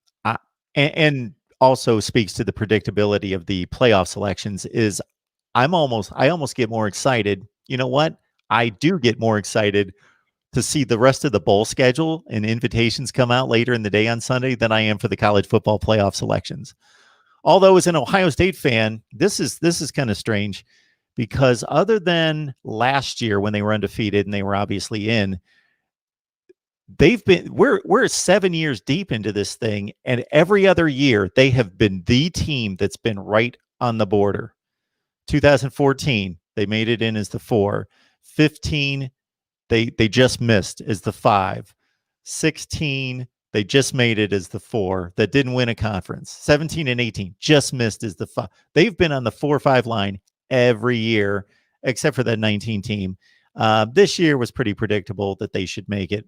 And also speaks to the predictability of the playoff selections is I almost get more excited. You know what? I do get more excited to see the rest of the bowl schedule and invitations come out later in the day on Sunday than I am for the college football playoff selections. Although as an Ohio State fan, this is kind of strange because other than last year when they were undefeated and they were obviously in, we're 7 years deep into this thing, and every other year they have been the team that's been right on the border. 2014, they made it in as the 4. 15, they just missed as the 5. 16, they just made it as the 4 that didn't win a conference. 17 and 18 just missed as the 5. They've been on the 4-5 line every year, except for that 19 team. This year was pretty predictable that they should make it,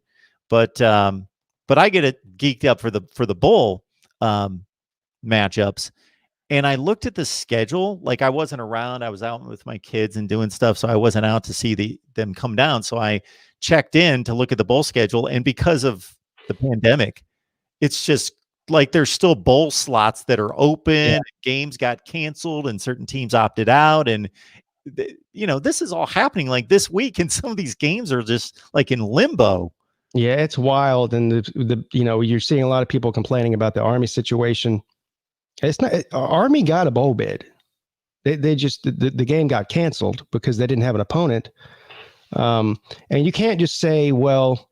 but I get it geeked up for the bowl matchups. And I looked at the schedule, like I wasn't around. I was out with my kids and doing stuff, so I wasn't out to see them come down. So I checked in to look at the bowl schedule, and because of the pandemic, it's just like there's still bowl slots that are open. Yeah. Games got canceled, and certain teams opted out, and this is all happening like this week, and some of these games are just like in limbo.
Yeah, it's wild, and you're seeing a lot of people complaining about the Army situation. It's not Army got a bowl bid. They just the game got canceled because they didn't have an opponent. And you can't just say, well,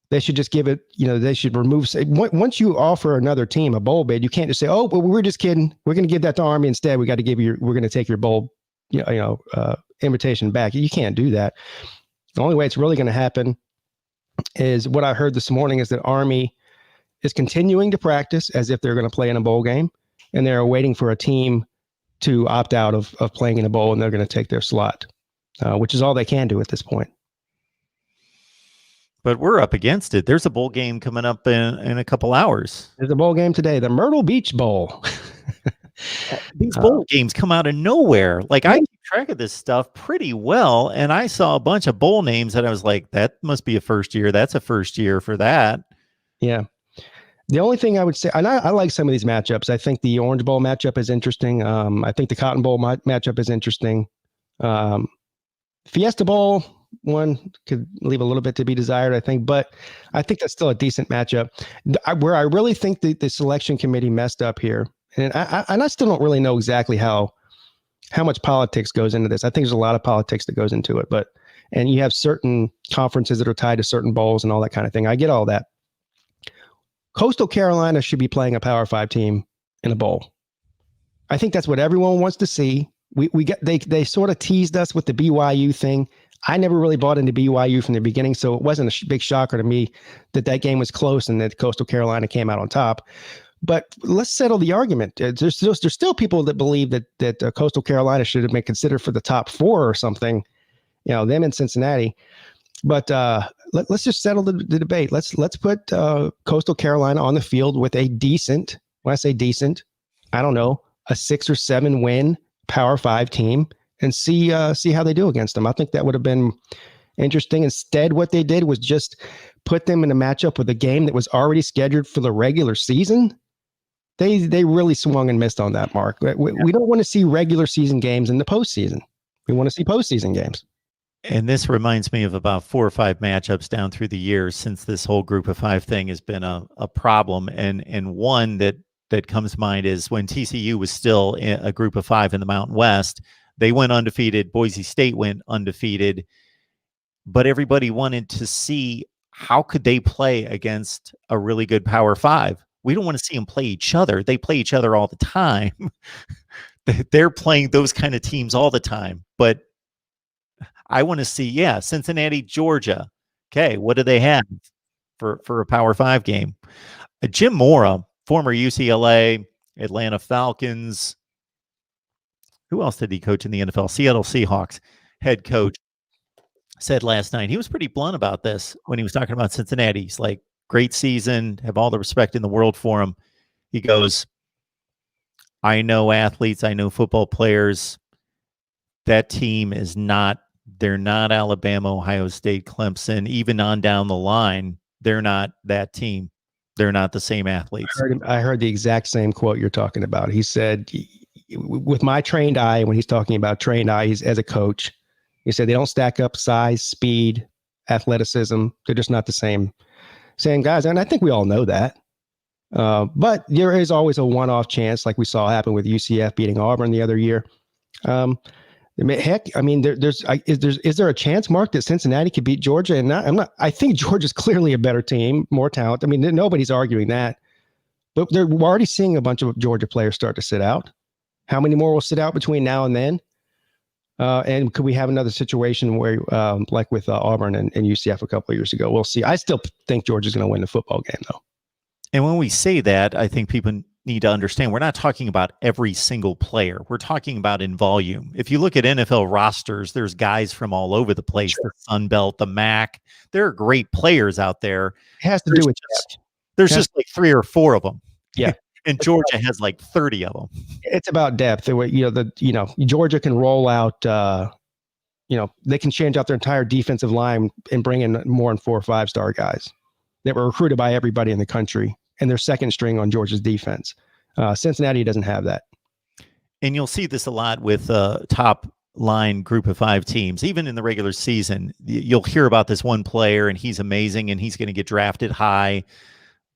they should just give it. They should remove. Once you offer another team a bowl bid, you can't just say, oh, well, we're just kidding. We're going to give that to Army instead. We're going to take your bowl, invitation back. You can't do that. The only way it's really going to happen is what I heard this morning is that Army is continuing to practice as if they're going to play in a bowl game. And they're waiting for a team to opt out of playing in a bowl, and they're going to take their slot, which is all they can do at this point.
But we're up against it. There's a bowl game coming up in a couple hours.
There's a bowl game today, the Myrtle Beach Bowl.
These bowl games come out of nowhere. Like I keep track of this stuff pretty well, and I saw a bunch of bowl names, and I was like, that must be a first year. That's a first year for that. Yeah.
The only thing I would say, and I like some of these matchups. I think the Orange Bowl matchup is interesting. I think the Cotton Bowl matchup is interesting. Fiesta Bowl one could leave a little bit to be desired, I think, but I think that's still a decent matchup. Where I really think the selection committee messed up here, and I still don't really know exactly how much politics goes into this. I think there's a lot of politics that goes into it, and you have certain conferences that are tied to certain bowls and all that kind of thing. I get all that. Coastal Carolina should be playing a Power 5 team in a bowl. I think that's what everyone wants to see. They sort of teased us with the BYU thing. I never really bought into BYU from the beginning, so it wasn't a big shocker to me that game was close and that Coastal Carolina came out on top. But let's settle the argument. There's still people that believe that Coastal Carolina should have been considered for the top 4 or something. Them in Cincinnati. But let's just settle the debate. Let's put Coastal Carolina on the field with a decent, when I say decent, I don't know, a 6 or 7 win Power 5 team and see how they do against them. I think that would have been interesting. Instead, what they did was just put them in a matchup with a game that was already scheduled for the regular season. They really swung and missed on that, Mark. We don't want to see regular season games in the postseason. We want to see postseason games.
And this reminds me of about 4 or 5 matchups down through the years since this whole group of 5 thing has been a problem. And one that comes to mind is when TCU was still a group of 5 in the Mountain West. They went undefeated. Boise State went undefeated. But everybody wanted to see how could they play against a really good Power 5. We don't want to see them play each other. They play each other all the time. They're playing those kind of teams all the time. But I want to see, Cincinnati, Georgia. Okay, what do they have for a Power 5 game? Jim Mora, former UCLA, Atlanta Falcons. Who else did he coach in the NFL? Seattle Seahawks head coach said last night, he was pretty blunt about this when he was talking about Cincinnati. He's like, great season, have all the respect in the world for him. He goes, I know athletes, I know football players. That team is not, they're not Alabama, Ohio State, Clemson, even on down the line. They're not that team. They're not the same athletes.
I heard the exact same quote you're talking about. He said, with my trained eye, when he's talking about trained eyes as a coach, he said they don't stack up size, speed, athleticism. They're just not the same guys. And I think we all know that. But there is always a one-off chance, like we saw happen with UCF beating Auburn the other year. Heck, I mean, is there a chance, Mark, that Cincinnati could beat Georgia? And I think Georgia's clearly a better team, more talent. I mean, nobody's arguing that. But we're already seeing a bunch of Georgia players start to sit out. How many more will sit out between now and then? And could we have another situation where, like with Auburn and UCF a couple of years ago? We'll see. I still think Georgia's going to win the football game, though.
And when we say that, I think people need to understand we're not talking about every single player. We're talking about in volume. If you look at NFL rosters, there's guys from all over the place, sure. The Sun Belt, the MAC. There are great players out there.
It has to do with
there's just like 3 or 4 of them.
Yeah.
And Georgia has like 30 of them.
It's about depth. Georgia can roll out, they can change out their entire defensive line and bring in more than 4 or 5-star guys that were recruited by everybody in the country. And they're second string on Georgia's defense. Cincinnati doesn't have that.
And you'll see this a lot with top line group of 5 teams. Even in the regular season, you'll hear about this one player and he's amazing and he's going to get drafted high.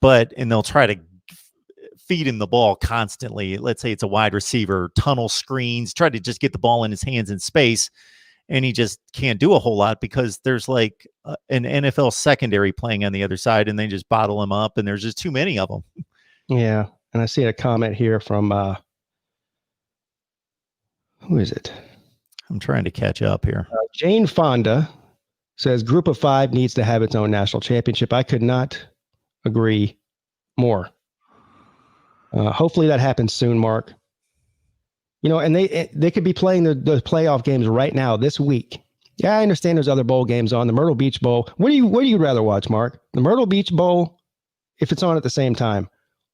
And they'll try to feed him the ball constantly. Let's say it's a wide receiver, tunnel screens, try to just get the ball in his hands in space. And he just can't do a whole lot because there's like an NFL secondary playing on the other side and they just bottle him up and there's just too many of them.
Yeah. And I see a comment here from, who is it?
I'm trying to catch up here.
Jane Fonda says group of 5 needs to have its own national championship. I could not agree more. Hopefully that happens soon, Mark. And they could be playing the playoff games right now this week. Yeah, I understand there's other bowl games on. The Myrtle Beach Bowl. What do you rather watch, Mark? The Myrtle Beach Bowl, if it's on at the same time,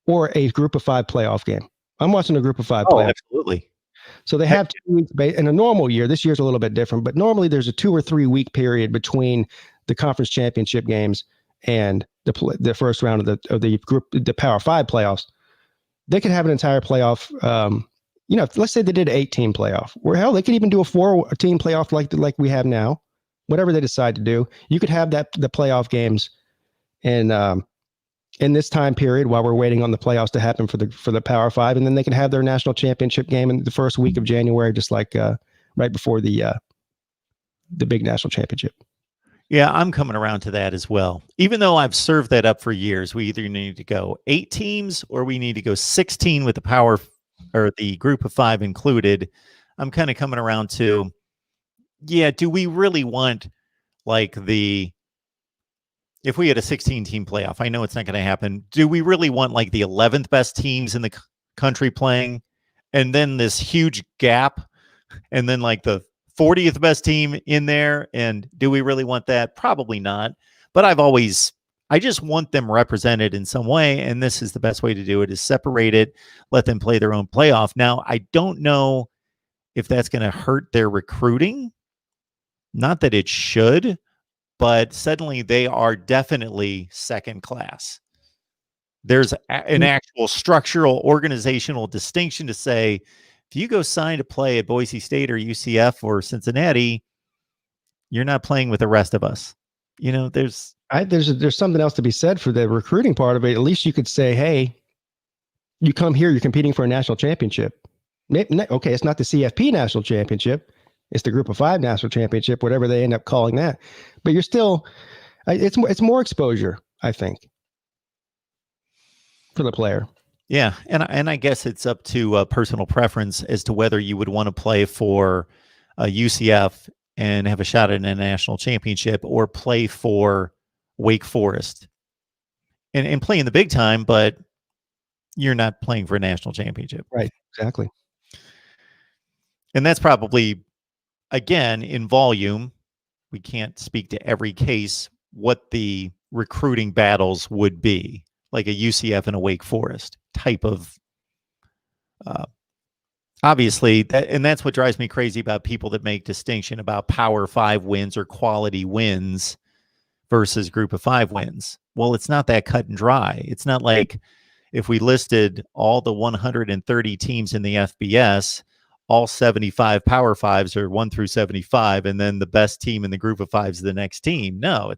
or a group of 5 playoff game? I'm watching a group of 5 playoff.
Absolutely.
So they have 2 weeks in a normal year. This year's a little bit different, but normally there's a 2 or 3 week period between the conference championship games and the first round of the Power 5 playoffs. They could have an entire playoff. Let's say they did an 8-team playoff, or hell, they could even do a 4-team playoff like we have now. Whatever they decide to do, you could have the playoff games in this time period while we're waiting on the playoffs to happen for the Power 5, and then they can have their national championship game in the first week of January, just like right before the big national championship.
Yeah, I'm coming around to that as well. Even though I've served that up for years, we either need to go 8 teams or we need to go 16 with the Power or the group of 5 included. I'm kind of coming around to, do we really want if we had a 16-team playoff, I know it's not going to happen. Do we really want like the 11th best teams in the country playing and then this huge gap and then like the 40th best team in there? And do we really want that? Probably not. But I just want them represented in some way. And this is the best way to do it, is separate it, let them play their own playoff. Now, I don't know if that's going to hurt their recruiting. Not that it should, but suddenly they are definitely second class. There's an actual structural organizational distinction to say, if If you go sign to play at Boise State or UCF or Cincinnati, you're not playing with the rest of us. There's
something else to be said for the recruiting part of it. At least you could say, hey, you come here, you're competing for a national championship. Okay, it's not the CFP national championship. It's the Group of Five national championship, whatever they end up calling that. But you're still, it's more exposure, I think, for the player.
Yeah, and I guess it's up to personal preference as to whether you would want to play for UCF and have a shot at a national championship, or play for Wake Forest and play in the big time, but you're not playing for a national championship.
Right, exactly.
And that's probably, again, in volume. We can't speak to every case what the recruiting battles would be, like a UCF and a Wake Forest type of obviously, that's what drives me crazy about people that make distinction about Power 5 wins or quality wins versus Group of 5 wins. Well, it's not that cut and dry. It's not like if we listed all the 130 teams in the FBS, all 75 Power 5s are 1 through 75, and then the best team in the Group of 5s is the next team. No,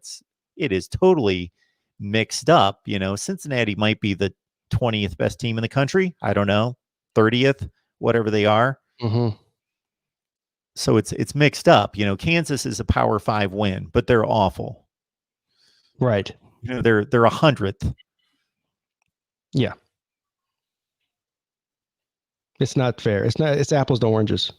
it is totally mixed up. Cincinnati might be the 20th best team in the country. I don't know, 30th. Whatever they are.
Mm-hmm.
So it's mixed up. Kansas is a Power 5 win, but they're awful.
Right.
They're 100th.
Yeah. It's not fair. It's apples to oranges.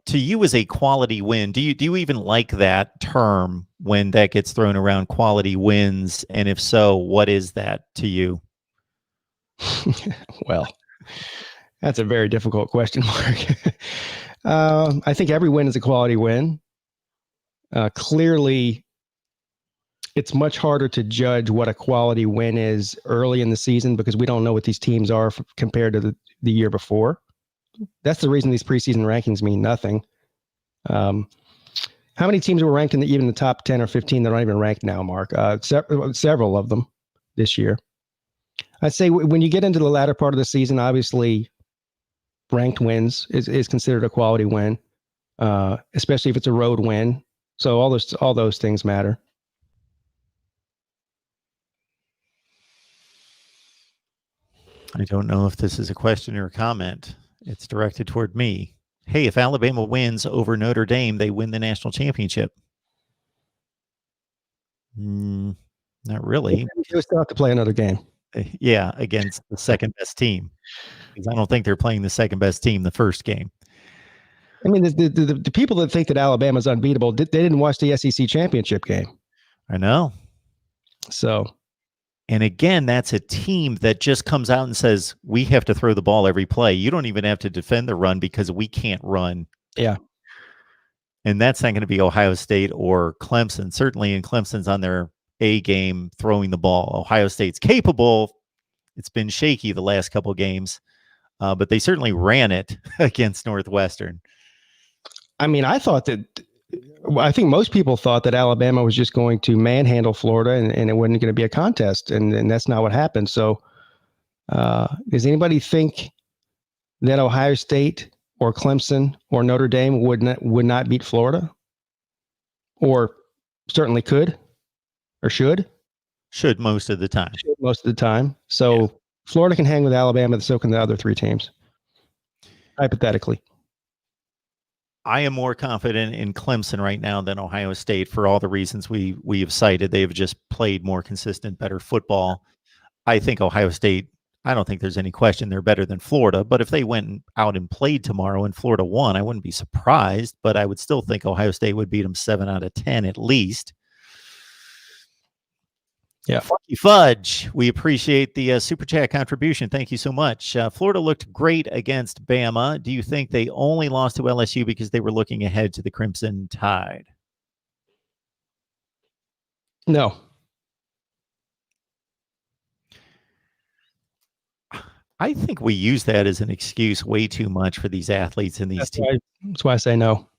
To you, as a quality win, do you even like that term when that gets thrown around, quality wins? And if so, what is that to you?
Well, that's a very difficult question, Mark. I think every win is a quality win. Clearly, it's much harder to judge what a quality win is early in the season because we don't know what these teams are compared to the year before. That's the reason these preseason rankings mean nothing. How many teams were ranked in even the top 10 or 15 that aren't even ranked now, Mark? Several of them this year. I'd say when you get into the latter part of the season, obviously, ranked wins is considered a quality win, especially if it's a road win. So all those things matter.
I don't know if this is a question or a comment. It's directed toward me. Hey, if Alabama wins over Notre Dame, they win the national championship. Not really.
They still have to play another game.
Yeah, against the second best team. Because I don't think they're playing the second best team the first game.
I mean, the people that think that Alabama's unbeatable, they didn't watch the SEC championship game.
I know.
So,
and again, that's a team that just comes out and says, we have to throw the ball every play. You don't even have to defend the run because we can't run.
Yeah.
And that's not going to be Ohio State or Clemson. Certainly, and Clemson's on their A game throwing the ball. Ohio State's capable. It's been shaky the last couple of games, but they certainly ran it against Northwestern.
I mean, I think most people thought that Alabama was just going to manhandle Florida and it wasn't going to be a contest. And that's not what happened. So does anybody think that Ohio State or Clemson or Notre Dame would not beat Florida? Or certainly could or should?
Should most of the time.
Should most of the time. So yeah. Florida can hang with Alabama, so can the other three teams. Hypothetically.
I am more confident in Clemson right now than Ohio State for all the reasons we have cited. They have just played more consistent, better football. I think Ohio State, I don't think there's any question they're better than Florida, but if they went out and played tomorrow and Florida won, I wouldn't be surprised, but I would still think Ohio State would beat them 7 out of 10 at least.
Yeah.
Funky Fudge, we appreciate the Super Chat contribution. Thank you so much. Florida looked great against Bama. Do you think they only lost to LSU because they were looking ahead to the Crimson Tide?
No.
I think we use that as an excuse way too much for these athletes and these teams.
That's why I say no.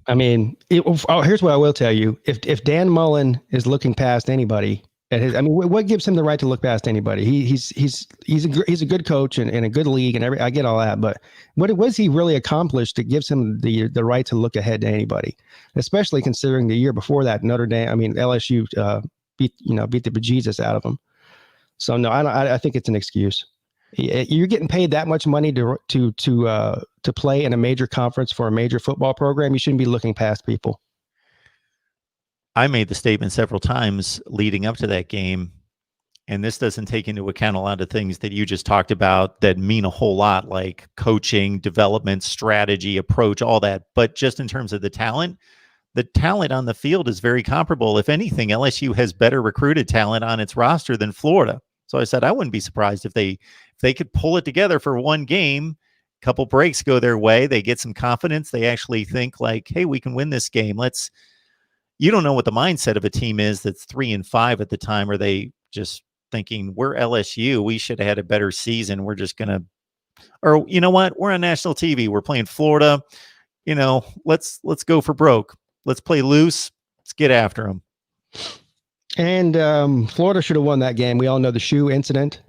I mean, here's what I will tell you. If Dan Mullen is looking past anybody, I mean, what gives him the right to look past anybody? He's a good coach and a good league and I get all that, but what has he really accomplished that gives him the right to look ahead to anybody? Especially considering the year before that, LSU beat the bejesus out of him. So no, I think it's an excuse. You're getting paid that much money to play in a major conference for a major football program. You shouldn't be looking past people.
I made the statement several times leading up to that game, and this doesn't take into account a lot of things that you just talked about that mean a whole lot, like coaching, development, strategy, approach, all that. But just in terms of the talent on the field is very comparable. If anything, LSU has better recruited talent on its roster than Florida. So I said I wouldn't be surprised if they could pull it together for one game, couple breaks go their way, they get some confidence, they actually think like, hey, we can win this game. You don't know what the mindset of a team is that's 3-5 at the time. Are they just thinking we're LSU, we should have had a better season, we're just gonna, or you know what, we're on national TV, we're playing Florida, let's go for broke, let's play loose, let's get after them.
And Florida should have won that game. We all know the shoe incident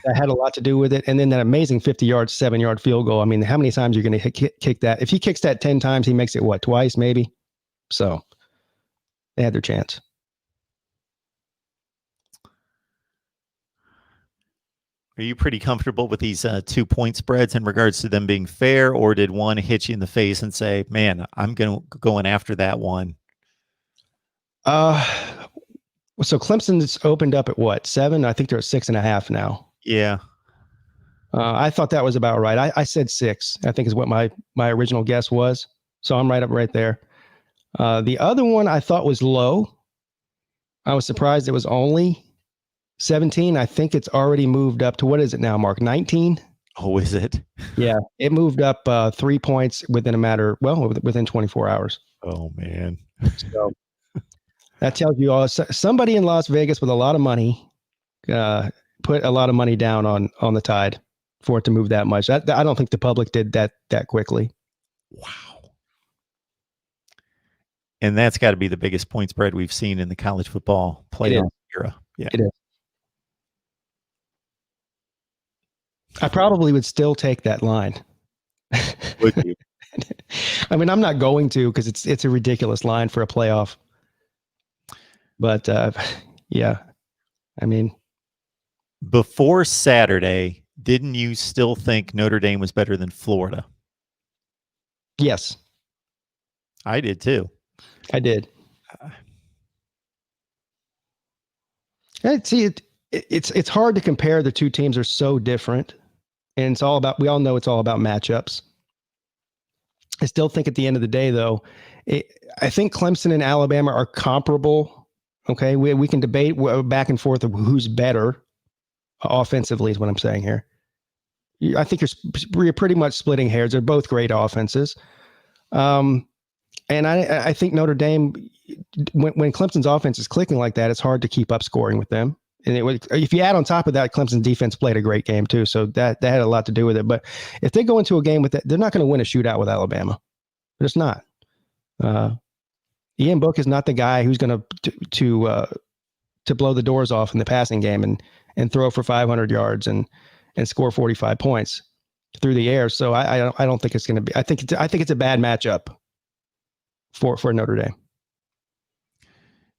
that had a lot to do with it, and then that amazing 50-yard, 7-yard field goal. I mean, how many times are you going to kick that? If he kicks that 10 times, he makes it what, twice maybe? So they had their chance.
Are you pretty comfortable with these 2-point spreads in regards to them being fair, or did one hit you in the face and say, man, I'm going after that one?
So Clemson's opened up at what, 7? I think they're at 6.5 now.
Yeah.
I thought that was about right. I said 6, I think is what my original guess was. So I'm right there. The other one I thought was low. I was surprised it was only 17. I think it's already moved up to, what is it now, Mark? 19?
Oh, is it?
Yeah, it moved up 3 points within 24 hours.
Oh, man.
So that tells you all. Somebody in Las Vegas with a lot of money put a lot of money down on the Tide for it to move that much. I don't think the public did that quickly.
Wow. And that's got to be the biggest point spread we've seen in the college football playoff era. Yeah,
it is. I probably would still take that line.
Would you?
I mean, I'm not going to, because it's a ridiculous line for a playoff. But yeah, I mean,
before Saturday, didn't you still think Notre Dame was better than Florida?
Yes,
I did too.
I did. It's hard to compare. The two teams are so different, and we all know it's all about matchups. I still think at the end of the day, though, I think Clemson and Alabama are comparable. Okay, we can debate back and forth of who's better offensively, is what I'm saying here. I think you're pretty much splitting hairs. They're both great offenses. And I think Notre Dame, when Clemson's offense is clicking like that, it's hard to keep up scoring with them. And if you add on top of that, Clemson's defense played a great game too, so that had a lot to do with it. But if they go into a game with that, they're not going to win a shootout with Alabama. They're just not. Ian Book is not the guy who's going to blow the doors off in the passing game and throw for 500 yards and score 45 points through the air. So I don't think it's going to be. I think it's a bad matchup for Notre Dame.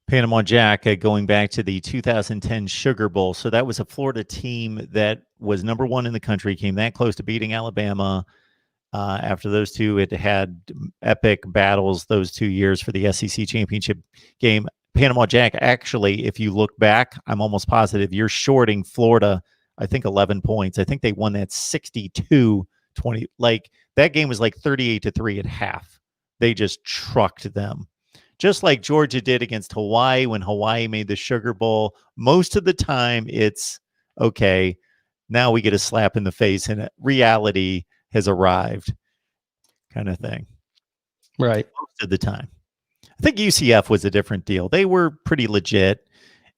Panama Jack, going back to the 2010 Sugar Bowl. So that was a Florida team that was number 1 in the country, came that close to beating Alabama. After those two, it had epic battles those 2 years for the SEC championship game. Panama Jack, actually, if you look back, I'm almost positive you're shorting Florida, I think 11 points. I think they won that 62-20. Like, that game was like 38-3 at half. They just trucked them. Just like Georgia did against Hawaii when Hawaii made the Sugar Bowl. Most of the time, it's, okay, now we get a slap in the face and reality has arrived, kind of thing.
Right.
Most of the time. I think UCF was a different deal. They were pretty legit,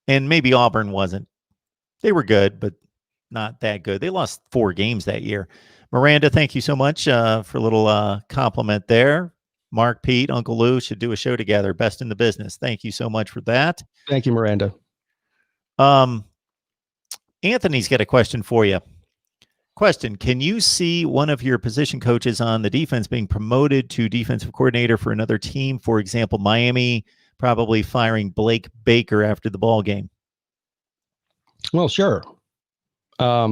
and maybe Auburn wasn't. They were good, but not that good. They lost 4 games that year. Miranda, thank you so much for a little compliment there. Mark, Pete, Uncle Lou should do a show together. Best in the business. Thank you so much for that.
Thank you, Miranda.
Anthony's got a question for you. Question: can you see one of your position coaches on the defense being promoted to defensive coordinator for another team? For example, Miami probably firing Blake Baker after the ball game.
Well, sure. I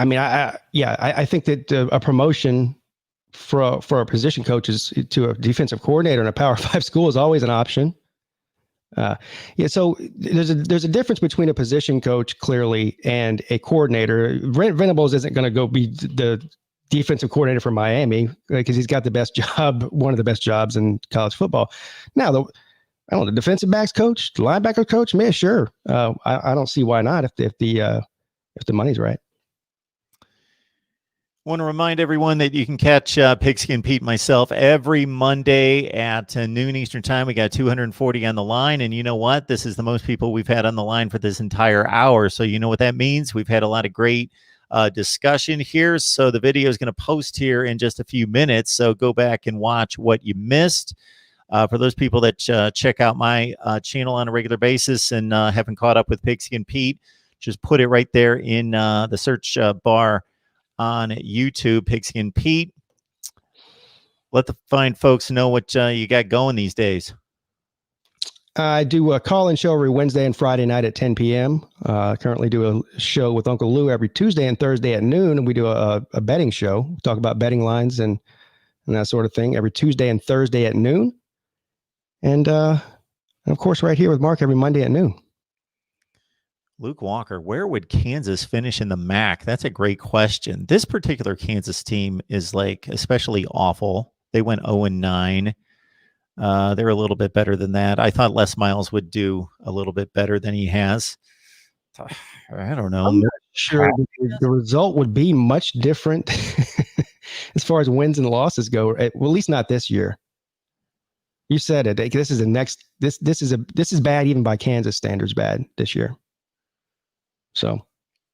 mean, I think that a promotion for a position coach to a defensive coordinator in a Power 5 school is always an option. So there's a difference between a position coach clearly and a coordinator. Venables isn't going to go be the defensive coordinator for Miami because he's got the best job, one of the best jobs in college football. Now, I don't know, the defensive backs coach, the linebacker coach, man, sure. I don't see why not if the money's right.
Want to remind everyone that you can catch Pigskin Pete and myself every Monday at noon Eastern time. We got 240 on the line, and you know what? This is the most people we've had on the line for this entire hour. So you know what that means? We've had a lot of great discussion here. So the video is going to post here in just a few minutes. So go back and watch what you missed. For those people that check out my channel on a regular basis and haven't caught up with Pigskin Pete, just put it right there in the search bar on YouTube, Pigskin Pete. Let the fine folks know what you got going these days.
I do a call-in show every Wednesday and Friday night at 10 p.m. Currently do a show with Uncle Lou every Tuesday and Thursday at noon. And we do a betting show. We talk about betting lines and that sort of thing every Tuesday and Thursday at noon. And of course, right here with Mark every Monday at noon.
Luke Walker, where would Kansas finish in the MAC? That's a great question. This particular Kansas team is like especially awful. They went 0-9. They're a little bit better than that. I thought Les Miles would do a little bit better than he has. I don't know.
I'm not sure the result would be much different as far as wins and losses go. Well, at least not this year. You said it. This is bad even by Kansas standards. Bad this year. So,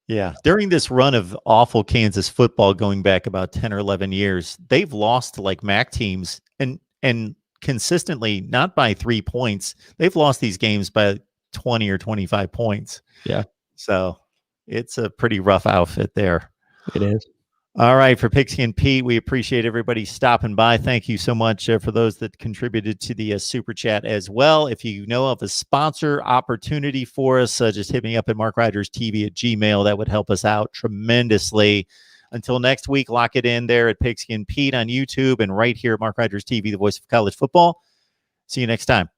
yeah, during this run of awful Kansas football going back about 10 or 11 years, they've lost to like MAC teams and consistently not by 3 points. They've lost these games by 20 or 25 points.
Yeah.
So it's a pretty rough outfit there.
It is.
All right. For Pigskin Pete, we appreciate everybody stopping by. Thank you so much for those that contributed to the super chat as well. If you know of a sponsor opportunity for us, just hit me up at MarkRogersTV@gmail.com. That would help us out tremendously. Until next week, lock it in there at Pigskin Pete on YouTube and right here at Mark Rogers TV, the voice of college football. See you next time.